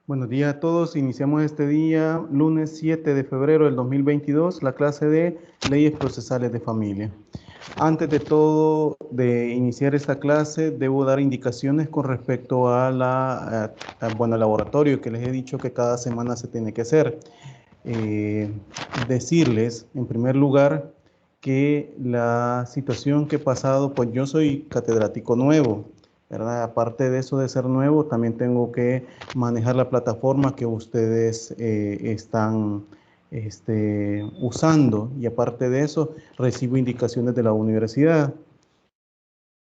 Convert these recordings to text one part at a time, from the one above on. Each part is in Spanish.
Buenos días a todos. Iniciamos este día, lunes 7 de febrero del 2022, la clase de Leyes Procesales de Familia. Antes de todo, de iniciar esta clase, debo dar indicaciones con respecto a al laboratorio que les he dicho que cada semana se tiene que hacer. Decirles, en primer lugar, que la situación que he pasado, pues yo soy catedrático nuevo, ¿verdad? Aparte de eso de ser nuevo, también tengo que manejar la plataforma que ustedes están usando, y aparte de eso, recibo indicaciones de la universidad.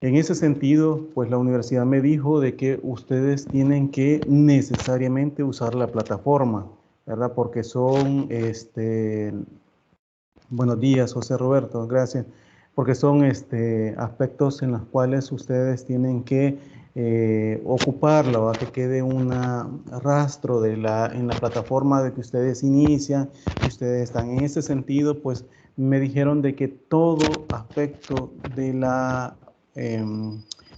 En ese sentido, pues la universidad me dijo de que ustedes tienen que necesariamente usar la plataforma, ¿verdad? Porque son, buenos días, José Roberto, gracias. Porque son aspectos en los cuales ustedes tienen que ocuparlo, a que quede un rastro en la plataforma de que ustedes inician, que ustedes están. En ese sentido, pues me dijeron de que todo aspecto de la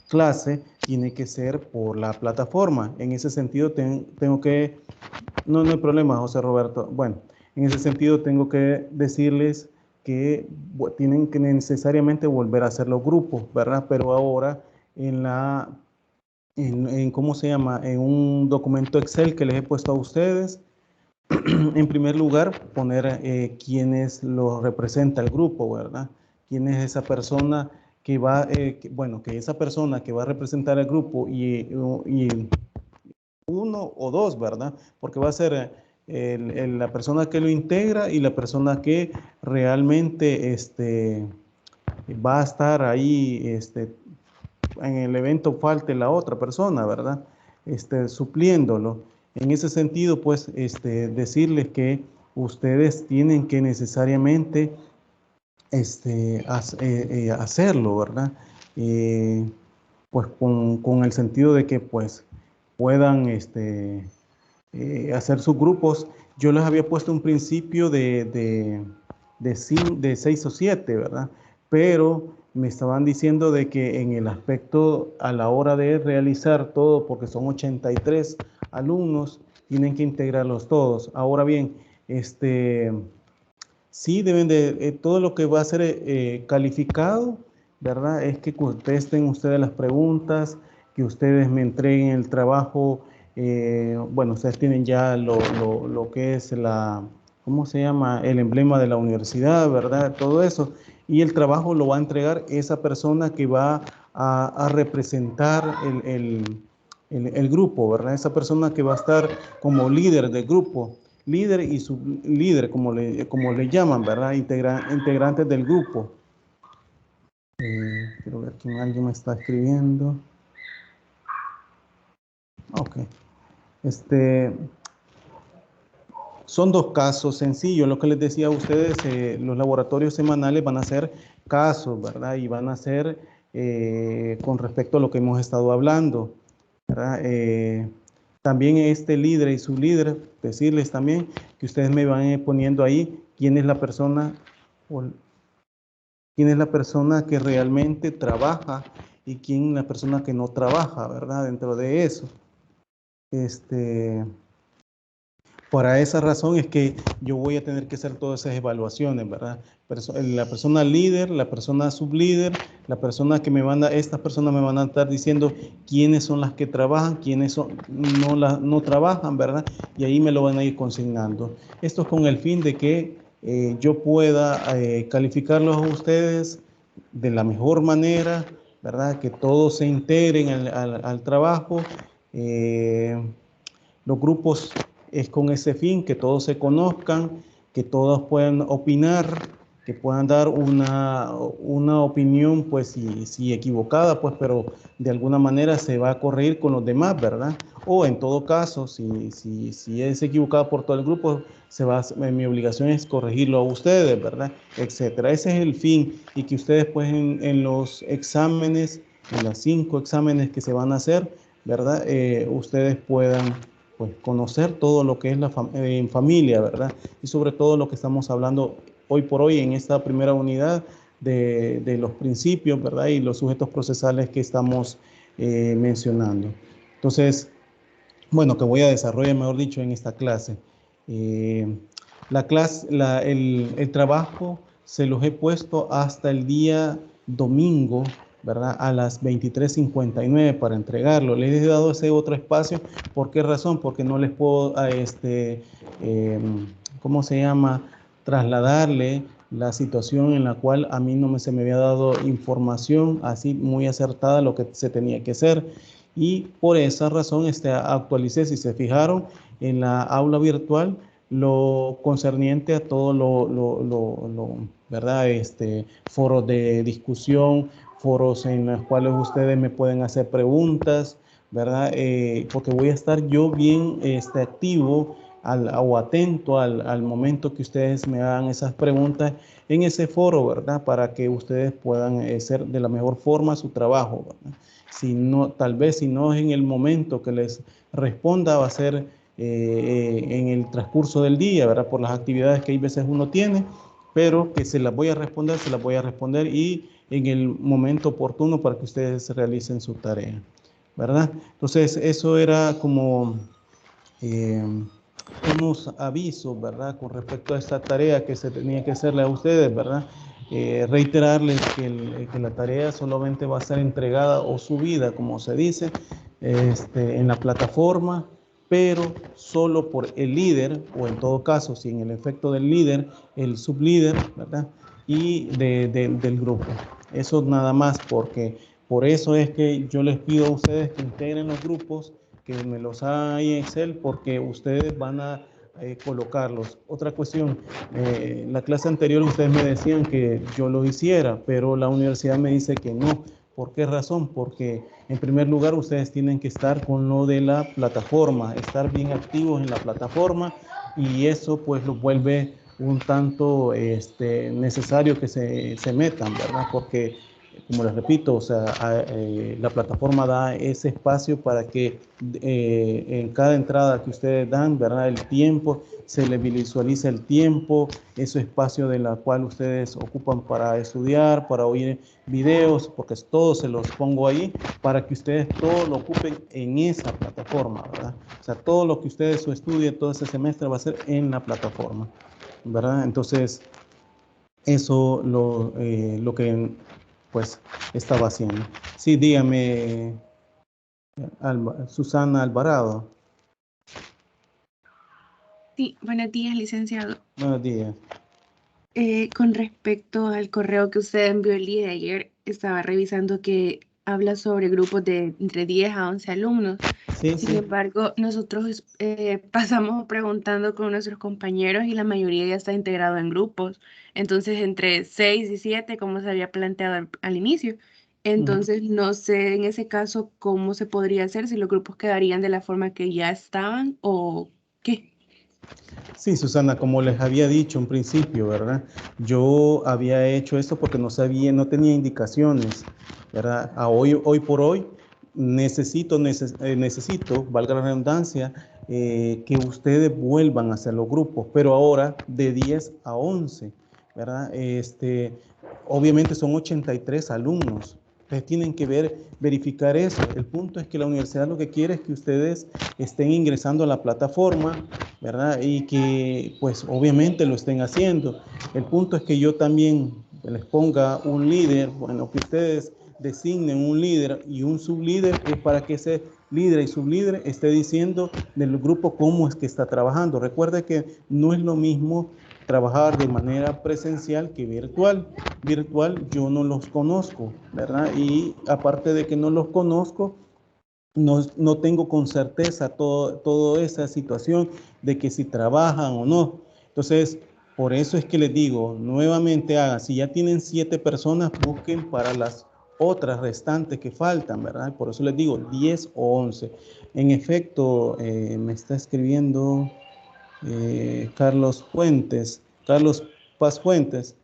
clase tiene que ser por la plataforma. En ese sentido, tengo que... No, no hay problema, José Roberto. Bueno, en ese sentido tengo que decirles que tienen que necesariamente volver a hacer los grupos, ¿verdad? Pero ahora ¿cómo se llama? En un documento Excel que les he puesto a ustedes, en primer lugar, poner quiénes lo representa el grupo, ¿verdad? ¿Quién es esa persona que va, que esa persona que va a representar el grupo y uno o dos, ¿verdad? Porque va a ser la persona que lo integra y la persona que realmente va a estar ahí, en el evento falte la otra persona, ¿verdad? Supliéndolo. En ese sentido, pues, decirles que ustedes tienen que necesariamente hacerlo, ¿verdad? Eh, pues con el sentido de que, pues, puedan, hacer sus grupos. Yo les había puesto un principio de 6 o 7, ¿verdad? Pero me estaban diciendo de que en el aspecto a la hora de realizar todo, porque son 83 alumnos, tienen que integrarlos todos. Ahora bien, sí deben de, todo lo que va a ser calificado, ¿verdad? Es que contesten ustedes las preguntas, que ustedes me entreguen el trabajo. Bueno, ustedes tienen ya lo que es ¿cómo se llama? El emblema de la universidad, ¿verdad? Todo eso. Y el trabajo lo va a entregar esa persona que va a representar el grupo, ¿verdad? Esa persona que va a estar como líder del grupo, líder y sublíder, como le llaman, ¿verdad? Integrantes del grupo. Quiero ver quién alguien me está escribiendo. Ok. Son dos casos sencillos. Lo que les decía a ustedes, los laboratorios semanales van a ser casos, ¿verdad? Y van a ser con respecto a lo que hemos estado hablando, ¿verdad? También este líder y su líder, decirles también que ustedes me van poniendo ahí quién es la persona, o quién es la persona que realmente trabaja y quién es la persona que no trabaja, ¿verdad? Dentro de eso. Para esa razón es que yo voy a tener que hacer todas esas evaluaciones, ¿verdad? La persona líder, la persona sublíder, la persona que estas personas me van a estar diciendo quiénes son las que trabajan, quiénes no trabajan, ¿verdad? Y ahí me lo van a ir consignando. Esto es con el fin de que yo pueda calificarlos a ustedes de la mejor manera, ¿verdad? Que todos se integren al trabajo. Los grupos es con ese fin, que todos se conozcan, que todos puedan opinar, que puedan dar una opinión, pues si equivocada, pues, pero de alguna manera se va a corregir con los demás, ¿verdad? O en todo caso, si es equivocada por todo el grupo, mi obligación es corregirlo a ustedes, ¿verdad? Etcétera. Ese es el fin, y que ustedes, pues, en los exámenes, en los 5 exámenes que se van a hacer, ¿verdad? Ustedes puedan, pues, conocer todo lo que es en familia, ¿verdad? Y sobre todo lo que estamos hablando hoy por hoy en esta primera unidad de los principios, ¿verdad? Y los sujetos procesales que estamos mencionando. Entonces, bueno, que voy a desarrollar, mejor dicho, en esta clase. Eh, el trabajo se los he puesto hasta el día domingo, ¿verdad? A las 23:59 para entregarlo. Les he dado ese otro espacio. ¿Por qué razón? Porque no les puedo, eh, ¿cómo se llama? Trasladarle la situación en la cual a mí no se me había dado información así muy acertada lo que se tenía que hacer. Y por esa razón actualicé, si se fijaron, en la aula virtual lo concerniente a todo ¿verdad? Foros de discusión, foros en los cuales ustedes me pueden hacer preguntas, ¿verdad? Porque voy a estar yo bien activo o atento al momento que ustedes me hagan esas preguntas en ese foro, ¿verdad? Para que ustedes puedan hacer de la mejor forma su trabajo, ¿verdad? Si no, tal vez si no es en el momento que les responda, va a ser en el transcurso del día, ¿verdad? Por las actividades que hay veces uno tiene, pero que se las voy a responder y en el momento oportuno para que ustedes realicen su tarea, ¿verdad? Entonces, eso era como eh, unos avisos, ¿verdad? Con respecto a esta tarea que se tenía que hacerle a ustedes, ¿verdad? Reiterarles que la tarea solamente va a ser entregada o subida, como se dice, en la plataforma, pero solo por el líder, o en todo caso, si en el efecto del líder, el sublíder, ¿verdad? Y del grupo. Eso nada más, porque por eso es que yo les pido a ustedes que integren los grupos, que me los hagan ahí en Excel, porque ustedes van a colocarlos. Otra cuestión, la clase anterior ustedes me decían que yo lo hiciera, pero la universidad me dice que no. ¿Por qué razón? Porque en primer lugar ustedes tienen que estar con lo de la plataforma, estar bien activos en la plataforma, y eso pues los vuelve un tanto necesario que se metan, ¿verdad? Porque como les repito, o sea, la plataforma da ese espacio para que en cada entrada que ustedes dan, ¿verdad? El tiempo, se le visualiza el tiempo, ese espacio de la cual ustedes ocupan para estudiar, para oír videos, porque todo se los pongo ahí para que ustedes todo lo ocupen en esa plataforma, ¿verdad? O sea, todo lo que ustedes estudien todo ese semestre va a ser en la plataforma, ¿verdad? Entonces, eso lo que pues estaba haciendo. Sí, dígame, Susana Alvarado. Sí, buenos días, licenciado. Buenos días. Con respecto al correo que usted envió el día de ayer, estaba revisando que habla sobre grupos de entre 10 a 11 alumnos. Sí, Sin sí. embargo, nosotros pasamos preguntando con nuestros compañeros y la mayoría ya está integrado en grupos. Entonces, entre 6 y 7, como se había planteado al inicio. Entonces, no sé en ese caso cómo se podría hacer, si los grupos quedarían de la forma que ya estaban o qué. Sí, Susana, como les había dicho en principio, ¿verdad? Yo había hecho esto porque no sabía, no tenía indicaciones, ¿verdad? Hoy por hoy necesito, valga la redundancia, que ustedes vuelvan a hacer los grupos, pero ahora de 10 a 11, ¿verdad? Obviamente son 83 alumnos. Ustedes tienen que verificar eso. El punto es que la universidad lo que quiere es que ustedes estén ingresando a la plataforma, ¿verdad? Y que pues obviamente lo estén haciendo. El punto es que yo también les ponga un líder, bueno, que ustedes designen un líder y un sublíder, es para que ese líder y sublíder esté diciendo del grupo cómo es que está trabajando. Recuerde que no es lo mismo trabajar de manera presencial que virtual. Virtual yo no los conozco, ¿verdad? Y aparte de que no los conozco, no tengo con certeza toda esa situación de que si trabajan o no. Entonces, por eso es que les digo, nuevamente hagan, si ya tienen 7 personas, busquen para las otras restantes que faltan, ¿verdad? Por eso les digo 10 o 11. En efecto, me está escribiendo Carlos Fuentes, Carlos Paz Fuentes.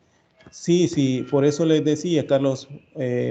Sí, sí, por eso les decía, Carlos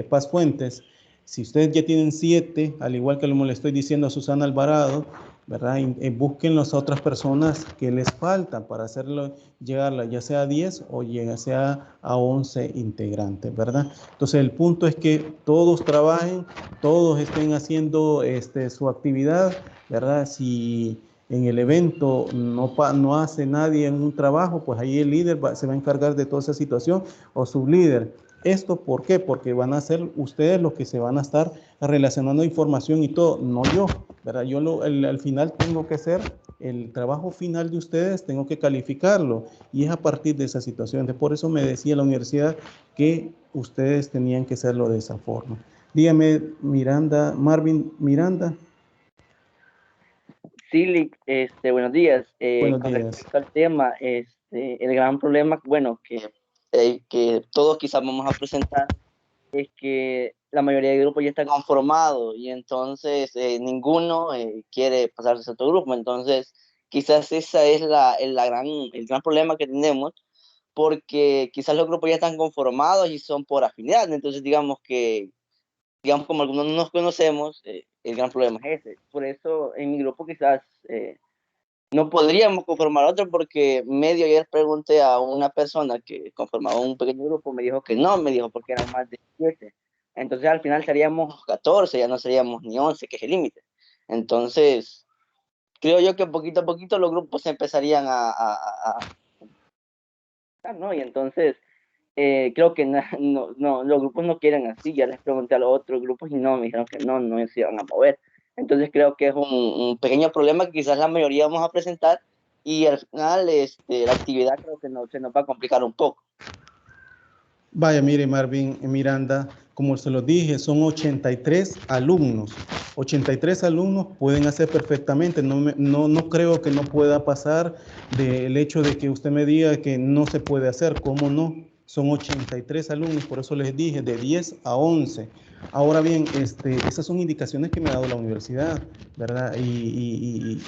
Paz Fuentes, Si ustedes ya tienen 7, al igual que como le estoy diciendo a Susana Alvarado, ¿verdad? Busquen las otras personas que les faltan para hacerlo llegar ya sea a 10 o ya sea a 11 integrantes, ¿verdad? Entonces el punto es que todos trabajen, todos estén haciendo su actividad, ¿verdad? Si en el evento no hace nadie en un trabajo, pues ahí el líder se va a encargar de toda esa situación o su líder. ¿Esto por qué? Porque van a ser ustedes los que se van a estar relacionando información y todo, no yo, ¿verdad? Yo al final tengo que hacer el trabajo final de ustedes, tengo que calificarlo y es a partir de esa situación. Por eso me decía la universidad que ustedes tenían que hacerlo de esa forma. Dígame, Miranda, Marvin Miranda. Sí, buenos días. Buenos Con días. respecto al tema, el gran problema, bueno, que todos quizás vamos a presentar es que la mayoría de grupos ya está conformado y entonces ninguno quiere pasarse a otro grupo. Entonces, quizás esa es el gran problema que tenemos, porque quizás los grupos ya están conformados y son por afinidad. Entonces, digamos, como algunos no nos conocemos, el gran problema es ese. Por eso en mi grupo quizás no podríamos conformar otro, porque medio ayer pregunté a una persona que conformaba un pequeño grupo, me dijo que no, me dijo porque eran más de 7. Entonces al final seríamos 14, ya no seríamos ni 11, que es el límite. Entonces, creo yo que poquito a poquito los grupos se empezarían ¿no? Y entonces creo que los grupos no quieren así. Ya les pregunté a los otros grupos y no, me dijeron que no se iban a mover. Entonces creo que es un pequeño problema que quizás la mayoría vamos a presentar y al final la actividad creo que se nos va a complicar un poco. Vaya, mire, Marvin Miranda, como se los dije, son 83 alumnos. 83 alumnos pueden hacer perfectamente. No creo que no pueda pasar del hecho de que usted me diga que no se puede hacer. ¿Cómo no? Son 83 alumnos, por eso les dije, de 10 a 11. Ahora bien, esas son indicaciones que me ha dado la universidad, ¿verdad? Y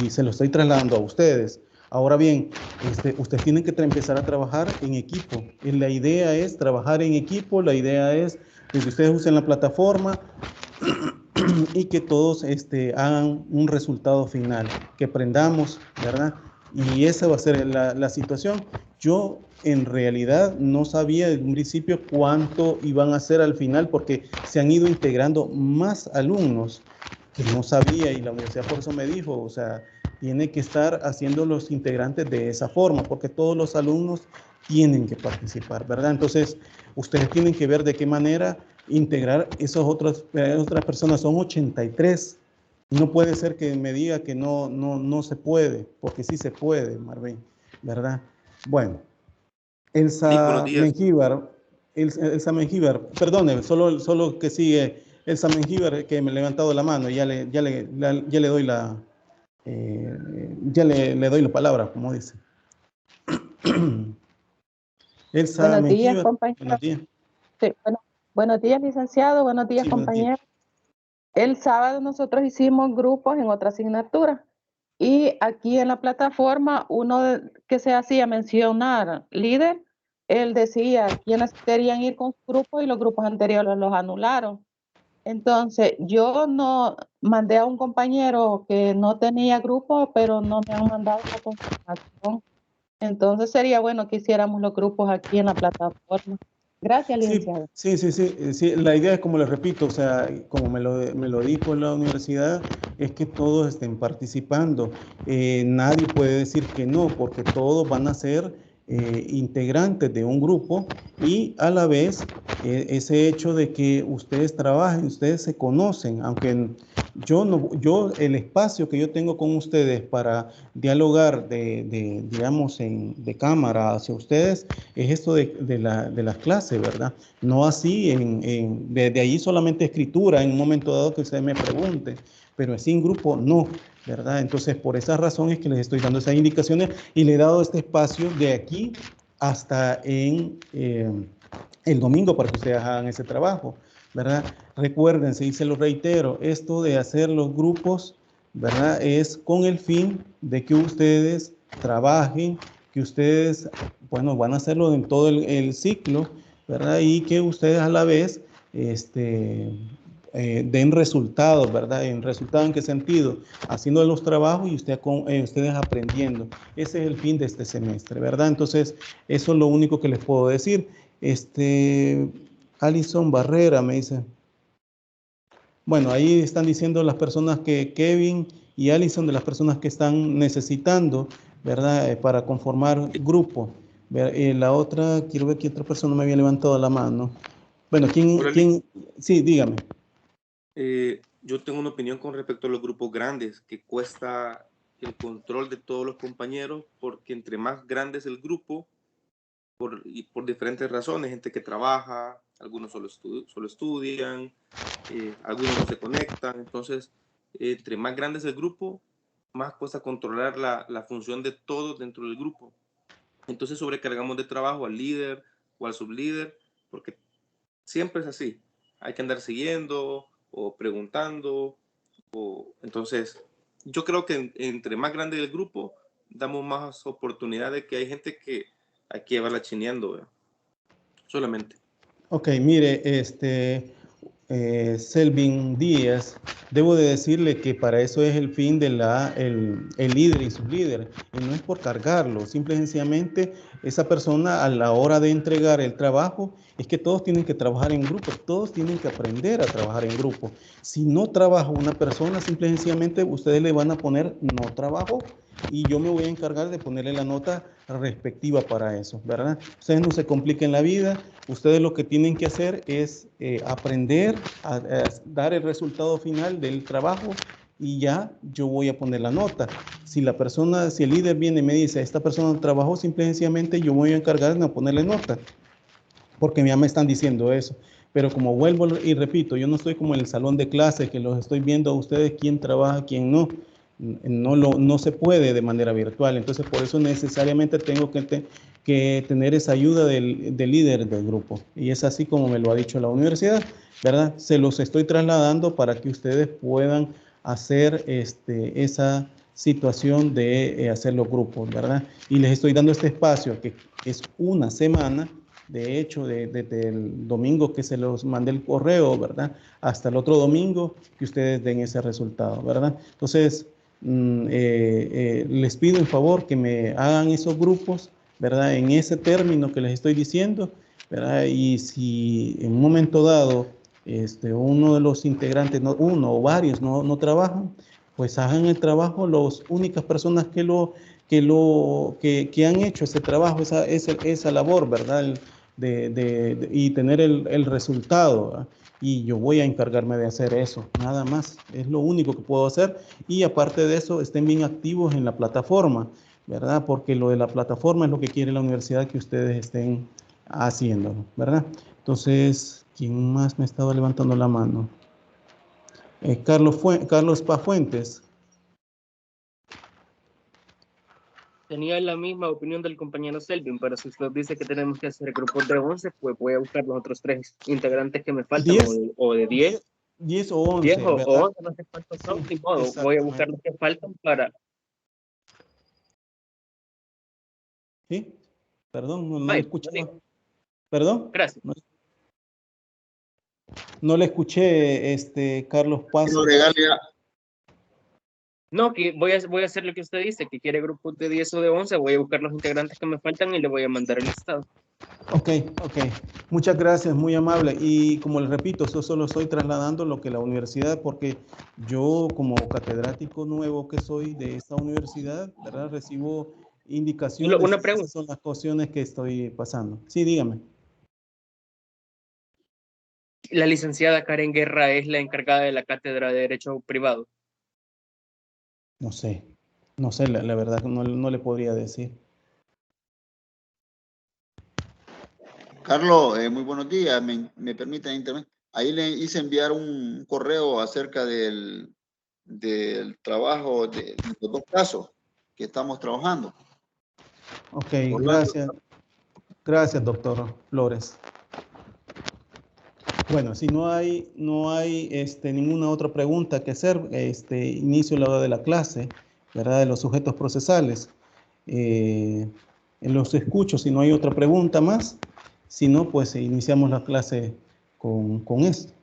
se lo estoy trasladando a ustedes. Ahora bien, ustedes tienen que empezar a trabajar en equipo. La idea es trabajar en equipo, la idea es que ustedes usen la plataforma y que todos hagan un resultado final, que aprendamos, ¿verdad? Y esa va a ser la situación. Yo en realidad no sabía desde un principio cuánto iban a ser al final, porque se han ido integrando más alumnos que no sabía, y la universidad por eso me dijo, o sea, tiene que estar haciendo los integrantes de esa forma, porque todos los alumnos tienen que participar, ¿verdad? Entonces, ustedes tienen que ver de qué manera integrar esas otras personas. Son 83. No puede ser que me diga que no se puede, porque sí se puede, Marvin, ¿verdad? Bueno, Elsa Mengíbar, perdone, solo que sigue Elsa Mengíbar, que me ha levantado la mano, ya le doy le doy la palabra, como dice. Elsa Buenos días, Mengíbar, compañero. buenos días. Sí, buenos días, licenciado. Buenos días, Sí, compañero. El sábado nosotros hicimos grupos en otra asignatura y aquí en la plataforma uno que se hacía mencionar líder, él decía quiénes querían ir con su grupo y los grupos anteriores los anularon. Entonces yo no mandé a un compañero que no tenía grupo, pero no me han mandado la confirmación. Entonces sería bueno que hiciéramos los grupos aquí en la plataforma. Gracias, licenciado. Sí. La idea es, como les repito, o sea, como me lo dijo en la universidad, es que todos estén participando. Nadie puede decir que no, porque todos van a ser integrantes de un grupo, y a la vez ese hecho de que ustedes trabajen, ustedes se conocen, aunque yo el espacio que yo tengo con ustedes para dialogar digamos, de cámara hacia ustedes, es esto de las clases, ¿verdad? No así, de ahí solamente escritura en un momento dado que usted me pregunte, pero así en grupo no, ¿verdad? Entonces, por esa razón es que les estoy dando esas indicaciones y le he dado este espacio de aquí hasta el domingo para que ustedes hagan ese trabajo, ¿verdad? Recuérdense, y se lo reitero, esto de hacer los grupos, ¿verdad? Es con el fin de que ustedes trabajen, que ustedes, bueno, van a hacerlo en todo el ciclo, ¿verdad? Y que ustedes a la vez, den resultados, ¿verdad? ¿En resultados en qué sentido? Haciendo los trabajos y ustedes aprendiendo. Ese es el fin de este semestre, ¿verdad? Entonces, eso es lo único que les puedo decir. Alison Barrera me dice. Bueno, ahí están diciendo las personas que Kevin y Alison, de las personas que están necesitando, ¿verdad? Para conformar grupo. La otra, quiero ver que otra persona me había levantado la mano. Bueno, ¿quién? Sí, dígame. Yo tengo una opinión con respecto a los grupos grandes, que cuesta el control de todos los compañeros, porque entre más grande es el grupo, por diferentes razones, gente que trabaja, algunos solo estudian, algunos no se conectan, entonces entre más grande es el grupo, más cuesta controlar la función de todos dentro del grupo. Entonces sobrecargamos de trabajo al líder o al sublíder, porque siempre es así, hay que andar siguiendo o preguntando, entonces yo creo que entre más grande el grupo, damos más oportunidad de que hay gente que hay que llevarla chineando, ¿verdad? Solamente. Ok, mire, Selvin Díaz, debo de decirle que para eso es el fin de el líder y sublíder, y no es por cargarlo, simple y sencillamente esa persona a la hora de entregar el trabajo, es que todos tienen que trabajar en grupo, todos tienen que aprender a trabajar en grupo. Si no trabaja una persona, simple y sencillamente ustedes le van a poner no trabajo, y yo me voy a encargar de ponerle la nota respectiva para eso, ¿verdad? Ustedes no se compliquen la vida, ustedes lo que tienen que hacer es aprender a dar el resultado final del trabajo y ya yo voy a poner la nota. Si el líder viene y me dice, esta persona trabajó, simple y sencillamente yo me voy a encargar de no ponerle nota, porque ya me están diciendo eso. Pero como vuelvo y repito, yo no estoy como en el salón de clase que los estoy viendo a ustedes quién trabaja, quién no. No se puede de manera virtual. Entonces, por eso necesariamente tengo que tener esa ayuda del líder del grupo. Y es así como me lo ha dicho la universidad, ¿verdad? Se los estoy trasladando para que ustedes puedan hacer esa situación de hacer los grupos, ¿verdad? Y les estoy dando este espacio que es una semana. De hecho, desde el domingo que se los mandé el correo, ¿verdad? Hasta el otro domingo que ustedes den ese resultado, ¿verdad? Entonces, les pido en favor que me hagan esos grupos, ¿verdad? En ese término que les estoy diciendo, ¿verdad? Y si en un momento dado uno de los integrantes, uno o varios no trabajan, pues hagan el trabajo las únicas personas que han hecho ese trabajo, esa labor, ¿verdad? Y tener el resultado, ¿verdad? Y yo voy a encargarme de hacer eso, nada más, es lo único que puedo hacer. Y aparte de eso, estén bien activos en la plataforma, ¿verdad? Porque lo de la plataforma es lo que quiere la universidad que ustedes estén haciendo, ¿verdad? Entonces, ¿quién más me estaba levantando la mano? Carlos Pafuentes. Tenía la misma opinión del compañero Selvin, pero si usted dice que tenemos que hacer grupos de 11, pues voy a buscar los otros 3 integrantes que me faltan, 10, o de 10. 10 o 11, 10 o ¿verdad? 11, no sé cuántos son, Sí, ni modo. Voy a buscar los que faltan para... ¿Sí? Perdón, no le Vale, escuché. sí. ¿Perdón? Gracias. No le escuché, Carlos Paz. No, que voy a hacer lo que usted dice, que quiere grupos de 10 o de 11, voy a buscar los integrantes que me faltan y le voy a mandar el listado. Ok. Muchas gracias, muy amable. Y como les repito, yo solo estoy trasladando lo que la universidad, porque yo como catedrático nuevo que soy de esta universidad, ¿verdad? Recibo indicaciones. Una pregunta. Esas son las cuestiones que estoy pasando. Sí, dígame. La licenciada Karen Guerra es la encargada de la cátedra de Derecho Privado. No sé, la verdad no le podría decir. Carlos, muy buenos días. Me permiten intervenir. Ahí le hice enviar un correo acerca del trabajo de los 2 casos que estamos trabajando. Ok, gracias. Gracias, doctor Flores. Bueno, si no hay ninguna otra pregunta que hacer, inicio la hora de la clase, ¿verdad? De los sujetos procesales. Los escucho si no hay otra pregunta más. Si no, pues iniciamos la clase con esto.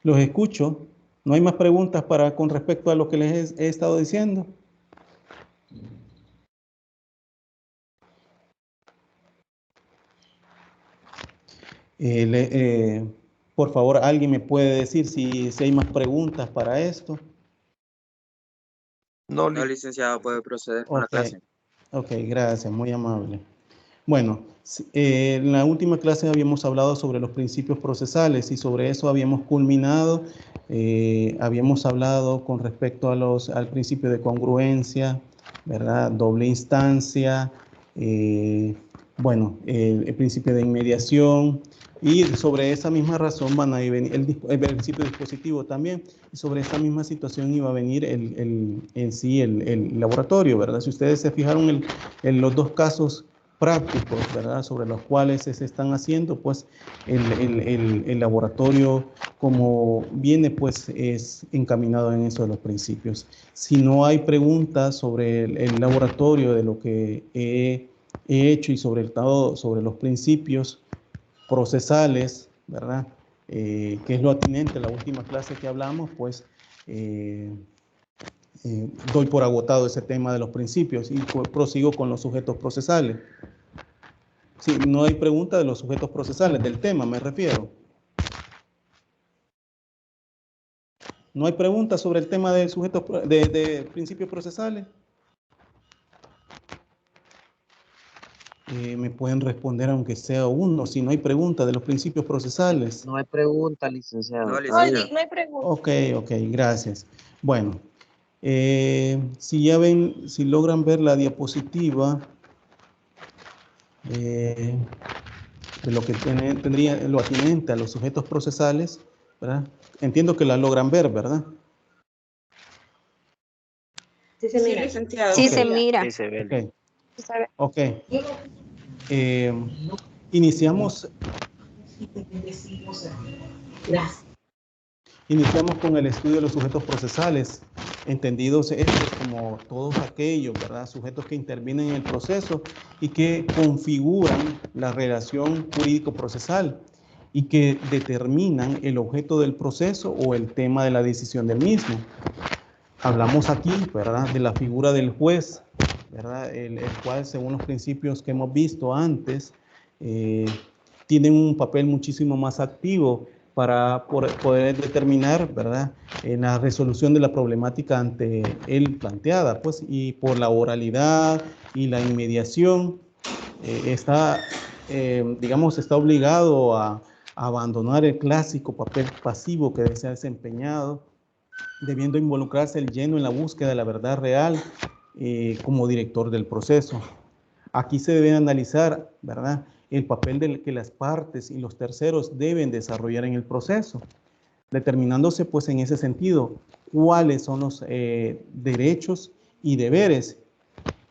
Los escucho. ¿No hay más preguntas con respecto a lo que les he estado diciendo? Por favor, ¿alguien me puede decir si hay más preguntas para esto? No, licenciado, puede proceder con la clase. Ok, gracias, muy amable. Bueno, en la última clase habíamos hablado sobre los principios procesales y sobre eso habíamos culminado. Habíamos hablado con respecto al principio de congruencia, ¿verdad? Doble instancia, bueno, el principio de inmediación, y sobre esa misma razón van a venir el principio dispositivo también, y sobre esa misma situación iba a venir en sí el laboratorio, ¿verdad? Si ustedes se fijaron en los dos casos prácticos, ¿verdad? Sobre los cuales se están haciendo, pues el laboratorio como viene, pues es encaminado en eso de los principios. Si no hay preguntas sobre el laboratorio de lo que he hecho y sobre los principios procesales, ¿verdad? Que es lo atinente a la última clase que hablamos, pues doy por agotado ese tema de los principios y prosigo con los sujetos procesales. Sí, no hay pregunta de los sujetos procesales, del tema me refiero. ¿No hay pregunta sobre el tema de sujetos de principios procesales? Me pueden responder aunque sea uno, si no hay pregunta de los principios procesales. No hay pregunta, licenciado. No, no hay pregunta. Ok, gracias. Bueno, si logran ver la diapositiva de lo que tendría lo atinente a los sujetos procesales, ¿verdad? Entiendo que la logran ver, ¿verdad? Sí, se mira. Licenciado. Sí, Okay. se mira. Sí, se ve. Ok. Iniciamos con el estudio de los sujetos procesales, entendidos estos como todos aquellos, ¿verdad? Sujetos que intervienen en el proceso y que configuran la relación jurídico-procesal y que determinan el objeto del proceso o el tema de la decisión del mismo. Hablamos aquí, ¿verdad?, de la figura del juez, ¿verdad?, el cual, según los principios que hemos visto antes, tiene un papel muchísimo más activo para poder determinar, ¿verdad?, en la resolución de la problemática ante él planteada, pues, y por la oralidad y la inmediación, digamos, está obligado a abandonar el clásico papel pasivo que se ha desempeñado, debiendo involucrarse el lleno en la búsqueda de la verdad real como director del proceso. Aquí se debe analizar, ¿verdad?, el papel que las partes y los terceros deben desarrollar en el proceso, determinándose pues en ese sentido cuáles son los derechos y deberes.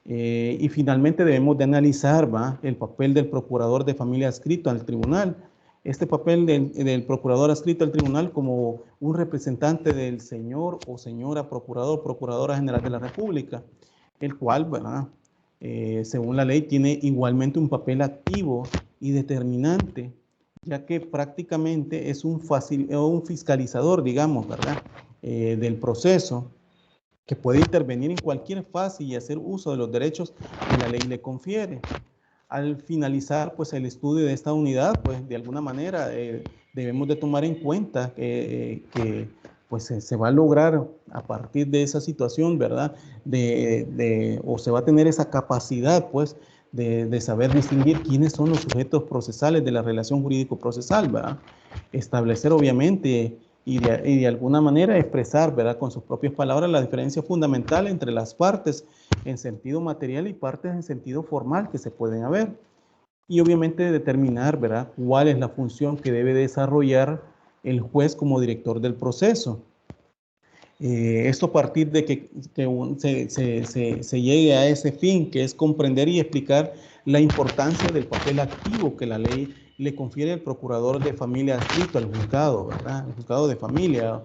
Y finalmente debemos de analizar, ¿va?, el papel del procurador de familia adscrito al tribunal. Este papel del procurador adscrito al tribunal como un representante del señor o señora procurador, procuradora general de la República, el cual, ¿verdad?, según la ley, tiene igualmente un papel activo y determinante, ya que prácticamente es un fiscalizador, digamos, ¿verdad?, del proceso, que puede intervenir en cualquier fase y hacer uso de los derechos que la ley le confiere. Al finalizar, pues, el estudio de esta unidad, pues, de alguna manera debemos de tomar en cuenta que pues, se va a lograr a partir de esa situación, ¿verdad?, o se va a tener esa capacidad, pues, de saber distinguir quiénes son los sujetos procesales de la relación jurídico-procesal, ¿verdad? Establecer, obviamente, y de alguna manera expresar, ¿verdad?, con sus propias palabras la diferencia fundamental entre las partes en sentido material y partes en sentido formal que se pueden haber. Y obviamente determinar, ¿verdad?, cuál es la función que debe desarrollar el juez como director del proceso. Esto a partir de que se llegue a ese fin, que es comprender y explicar la importancia del papel activo que la ley le confiere al procurador de familia adscrito al juzgado, ¿verdad?, el juzgado de familia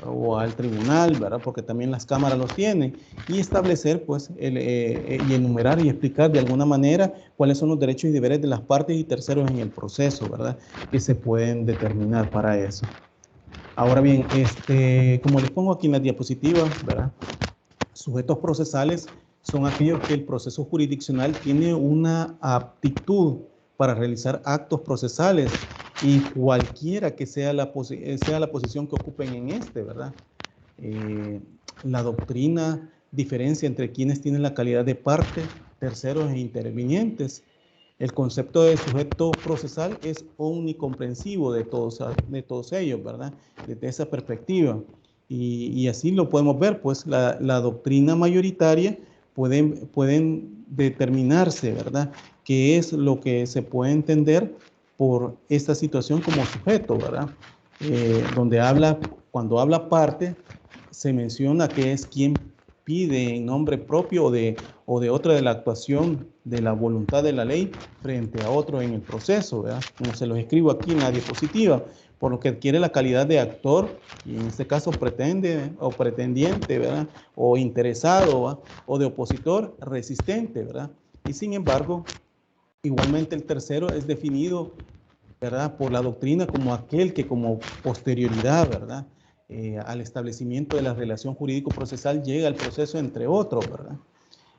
o al tribunal, ¿verdad?, porque también las cámaras los tienen, y establecer, pues, y enumerar y explicar de alguna manera cuáles son los derechos y deberes de las partes y terceros en el proceso, ¿verdad?, que se pueden determinar para eso. Ahora bien, como les pongo aquí en la diapositiva, ¿verdad? Sujetos procesales son aquellos que el proceso jurisdiccional tiene una aptitud para realizar actos procesales y cualquiera que sea la posición que ocupen en ¿verdad? La doctrina diferencia entre quienes tienen la calidad de parte, terceros e intervinientes. El concepto de sujeto procesal es omnicomprensivo de todos ellos, ¿verdad? Desde esa perspectiva. Y así lo podemos ver, pues la doctrina mayoritaria pueden determinarse, ¿verdad? ¿Qué es lo que se puede entender por esta situación como sujeto, ¿verdad? Cuando habla parte, se menciona que es quien pide en nombre propio o de otra de la actuación de la voluntad de la ley frente a otro en el proceso, ¿verdad? Como se los escribo aquí en la diapositiva, por lo que adquiere la calidad de actor, y en este caso pretende o pretendiente, ¿verdad? O interesado, ¿verdad? O de opositor resistente, ¿verdad? Y sin embargo, igualmente el tercero es definido, ¿verdad? Por la doctrina como aquel que como posterioridad, ¿verdad? Al establecimiento de la relación jurídico-procesal llega al proceso entre otros, ¿verdad?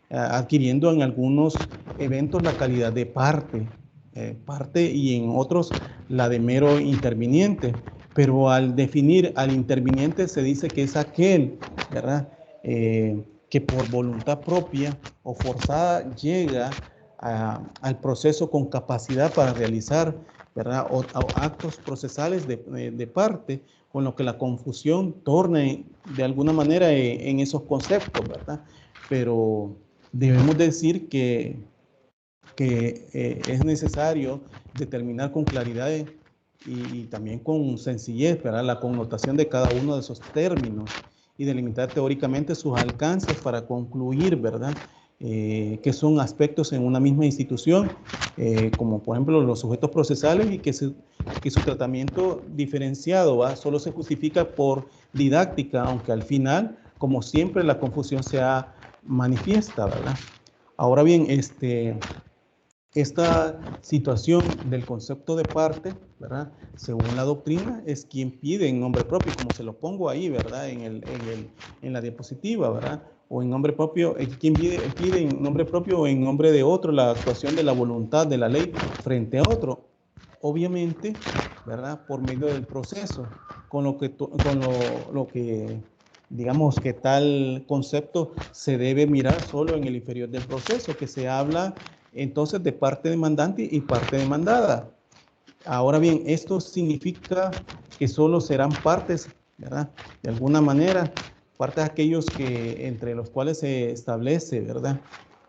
Adquiriendo en algunos eventos la calidad de parte y en otros la de mero interviniente. Pero al definir al interviniente se dice que es aquel, ¿verdad? Que por voluntad propia o forzada llega al proceso con capacidad para realizar, ¿verdad? O actos procesales de parte, con lo que la confusión torne de alguna manera en esos conceptos, ¿verdad? Pero debemos decir que es necesario determinar con claridad y también con sencillez, ¿verdad? La connotación de cada uno de esos términos y delimitar teóricamente sus alcances para concluir, ¿verdad? Que son aspectos en una misma institución, como por ejemplo los sujetos procesales, y que su tratamiento diferenciado, ¿va? Solo se justifica por didáctica, aunque al final, como siempre, la confusión sea manifiesta, ¿verdad? Ahora bien, esta situación del concepto de parte, ¿verdad? Según la doctrina, es quien pide en nombre propio, como se lo pongo ahí, ¿verdad? En la diapositiva, ¿verdad? O en nombre propio, quien pide en nombre propio o en nombre de otro la actuación de la voluntad de la ley frente a otro. Obviamente, ¿verdad? Por medio del proceso, con lo que digamos que tal concepto se debe mirar solo en el inferior del proceso, que se habla entonces de parte demandante y parte demandada. Ahora bien, esto significa que solo serán partes, ¿verdad? De alguna manera, partes aquellos entre los cuales se establece, ¿verdad?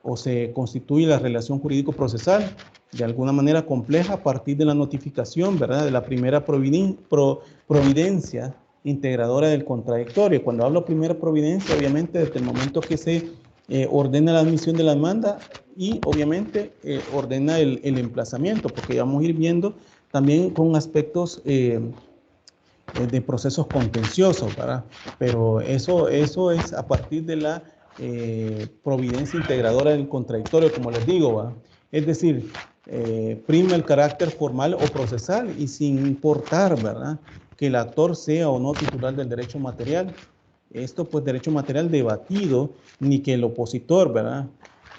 O se constituye la relación jurídico-procesal de alguna manera compleja a partir de la notificación, ¿verdad? De la primera providencia integradora del contradictorio. Cuando hablo primera providencia, obviamente desde el momento que se ordena la admisión de la demanda y obviamente ordena el emplazamiento, porque vamos a ir viendo también con aspectos de procesos contenciosos, ¿verdad? Pero eso es a partir de la providencia integradora del contradictorio, como les digo, ¿verdad? Es decir, prima el carácter formal o procesal y sin importar, ¿verdad?, que el actor sea o no titular del derecho material. Esto, pues, derecho material debatido, ni que el opositor, ¿verdad?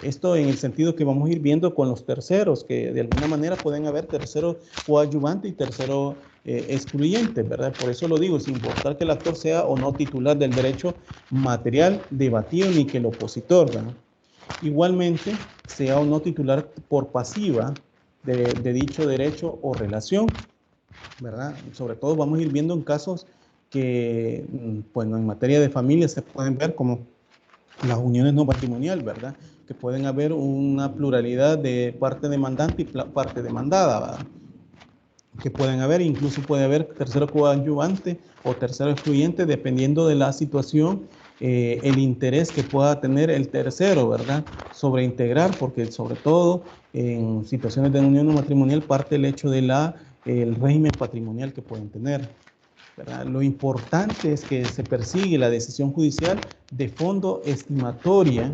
Esto en el sentido que vamos a ir viendo con los terceros, que de alguna manera pueden haber terceros coadyuvantes y terceros excluyentes, ¿verdad? Por eso lo digo, sin importar que el actor sea o no titular del derecho material debatido, ni que el opositor, ¿verdad? Igualmente, sea o no titular por pasiva de dicho derecho o relación, ¿verdad? Sobre todo vamos a ir viendo en casos que, bueno, en materia de familia se pueden ver como las uniones no matrimoniales, ¿verdad? Que pueden haber una pluralidad de parte demandante y parte demandada, ¿verdad? Que pueden haber, incluso puede haber tercero coadyuvante o tercero excluyente, dependiendo de la situación, el interés que pueda tener el tercero, ¿verdad? Sobre integrar, porque sobre todo en situaciones de unión no matrimonial parte el hecho de el régimen patrimonial que pueden tener, ¿verdad? Lo importante es que se persigue la decisión judicial de fondo estimatoria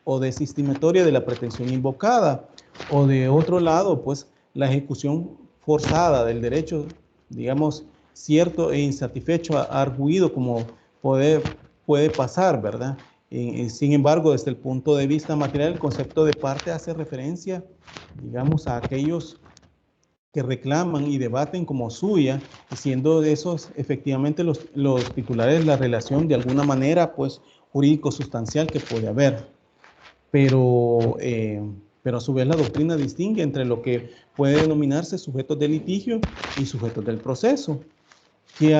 o desestimatoria de la pretensión invocada, o de otro lado, pues, la ejecución forzada del derecho, digamos, cierto e insatisfecho, arguido, como puede pasar, ¿verdad? Sin embargo, desde el punto de vista material, el concepto de parte hace referencia, digamos, a aquellos que reclaman y debaten como suya, siendo de esos efectivamente los titulares la relación de alguna manera, pues, jurídico-sustancial que puede haber. Pero a su vez la doctrina distingue entre lo que puede denominarse sujetos de litigio y sujetos del proceso, que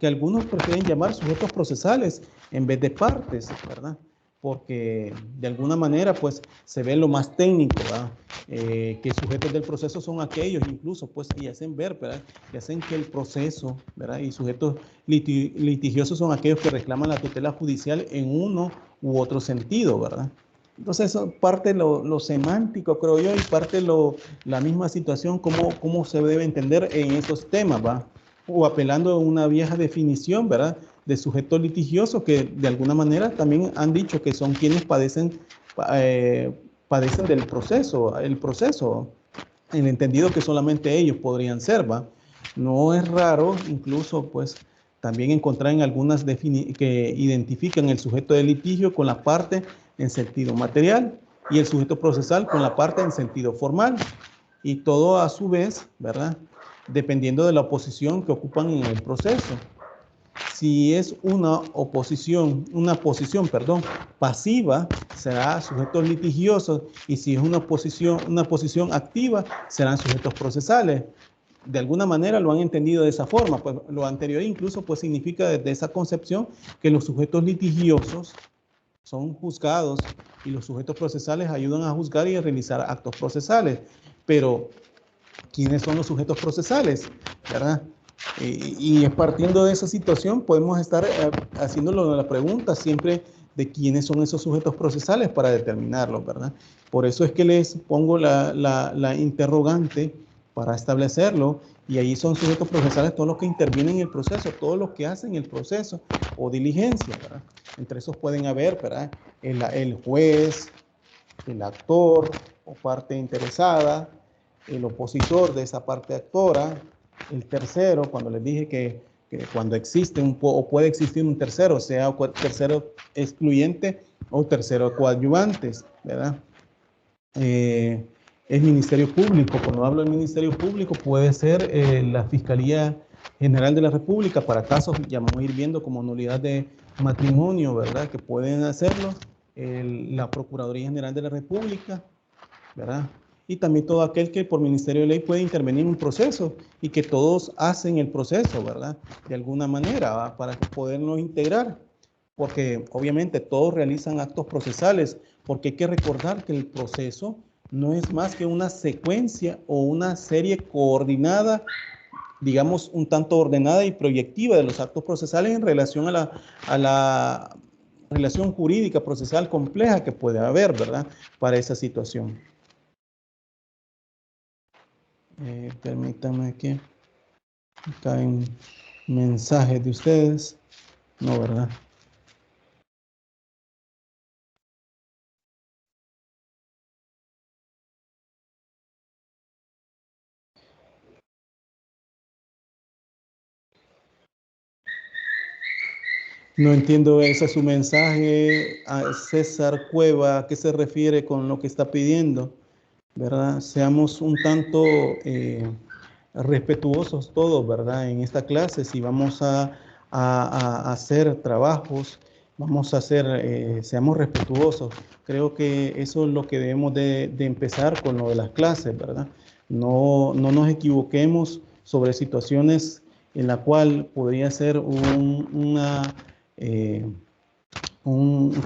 algunos prefieren llamar sujetos procesales en vez de partes, ¿verdad? Porque de alguna manera pues se ve lo más técnico, ¿verdad? Que sujetos del proceso son aquellos incluso pues y hacen ver, ¿verdad? Que hacen que el proceso, ¿verdad? Y sujetos litigiosos son aquellos que reclaman la tutela judicial en uno u otro sentido, ¿verdad? Entonces eso parte lo semántico, creo yo, y parte la misma situación, cómo se debe entender en estos temas, ¿va? O apelando a una vieja definición, ¿verdad? De sujetos litigiosos que de alguna manera también han dicho que son quienes padecen del proceso, el entendido que solamente ellos podrían ser, ¿va? No es raro, incluso, pues, también encontrar en algunas que identifican el sujeto de litigio con la parte en sentido material y el sujeto procesal con la parte en sentido formal. Y todo a su vez, ¿verdad? Dependiendo de la oposición que ocupan en el proceso. Si es una posición pasiva, será sujetos litigiosos, y si es una posición activa, serán sujetos procesales. De alguna manera lo han entendido de esa forma, pues lo anterior incluso pues significa desde esa concepción que los sujetos litigiosos son juzgados y los sujetos procesales ayudan a juzgar y a realizar actos procesales. Pero, ¿quiénes son los sujetos procesales? ¿Verdad? Y partiendo de esa situación podemos estar haciéndolo la pregunta siempre de quiénes son esos sujetos procesales para determinarlos, ¿verdad? Por eso es que les pongo la interrogante para establecerlo, y ahí son sujetos procesales todos los que intervienen en el proceso, todos los que hacen el proceso o diligencia, ¿verdad? Entre esos pueden haber, ¿verdad? El juez, el actor o parte interesada, el opositor de esa parte actora, el tercero, cuando les dije que cuando existe o puede existir un tercero, sea tercero excluyente o tercero coadyuvantes, ¿verdad? El Ministerio Público, cuando hablo del Ministerio Público, puede ser la Fiscalía General de la República para casos, ya vamos a ir viendo como nulidad de matrimonio, ¿verdad? Que pueden hacerlo, la Procuraduría General de la República, ¿verdad? Y también todo aquel que por Ministerio de Ley puede intervenir en un proceso y que todos hacen el proceso, ¿verdad? De alguna manera, ¿va? Para podernos integrar, porque obviamente todos realizan actos procesales, porque hay que recordar que el proceso no es más que una secuencia o una serie coordinada, digamos, un tanto ordenada y proyectiva de los actos procesales en relación a la relación jurídica procesal compleja que puede haber, ¿verdad? Para esa situación. Permítanme que acá en mensajes de ustedes, no, ¿verdad? No entiendo, ese es su mensaje a César Cueva, ¿a qué se refiere con lo que está pidiendo? ¿Verdad? Seamos un tanto respetuosos todos, ¿verdad? En esta clase, si vamos a hacer trabajos, vamos a hacer, seamos respetuosos. Creo que eso es lo que debemos de empezar con lo de las clases, ¿verdad? No nos equivoquemos sobre situaciones en la cual podría ser un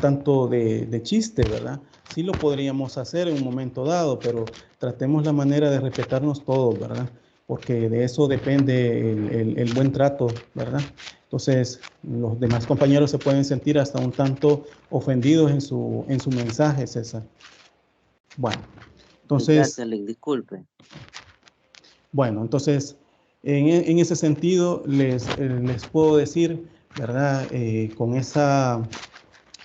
tanto de chiste, ¿verdad? Sí lo podríamos hacer en un momento dado, pero tratemos la manera de respetarnos todos, ¿verdad? Porque de eso depende el buen trato, ¿verdad? Entonces, los demás compañeros se pueden sentir hasta un tanto ofendidos en su mensaje, César. Bueno, entonces... Disculpe. Bueno, entonces, en ese sentido, les puedo decir, ¿verdad? Con esa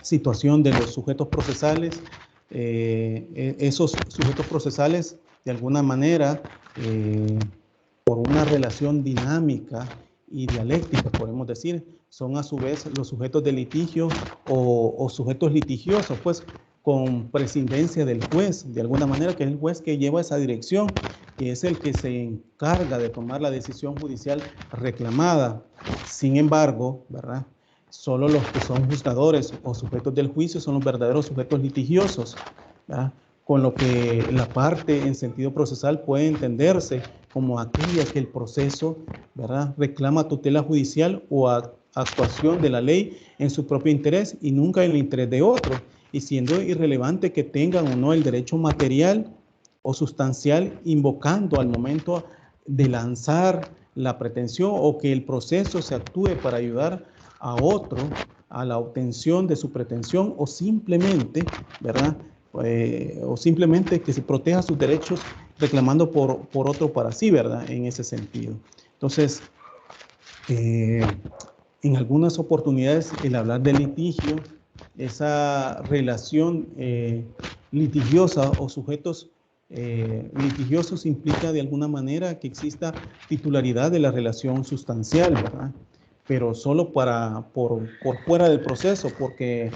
situación de los sujetos procesales, esos sujetos procesales, de alguna manera, por una relación dinámica y dialécticas, podemos decir, son a su vez los sujetos de litigio o sujetos litigiosos, pues con presidencia del juez, de alguna manera, que es el juez que lleva esa dirección, que es el que se encarga de tomar la decisión judicial reclamada. Sin embargo, ¿verdad?, solo los que son juzgadores o sujetos del juicio son los verdaderos sujetos litigiosos, ¿verdad?, con lo que la parte en sentido procesal puede entenderse como aquella que el proceso, ¿verdad?, reclama tutela judicial o actuación de la ley en su propio interés y nunca en el interés de otro, y siendo irrelevante que tengan o no el derecho material o sustancial invocando al momento de lanzar la pretensión o que el proceso se actúe para ayudar a otro a la obtención de su pretensión o simplemente, ¿verdad?, o simplemente que se proteja sus derechos reclamando por otro para sí, ¿verdad?, en ese sentido. Entonces, en algunas oportunidades el hablar de litigio, esa relación litigiosa o sujetos litigiosos implica de alguna manera que exista titularidad de la relación sustancial, ¿verdad?, pero solo por fuera del proceso, porque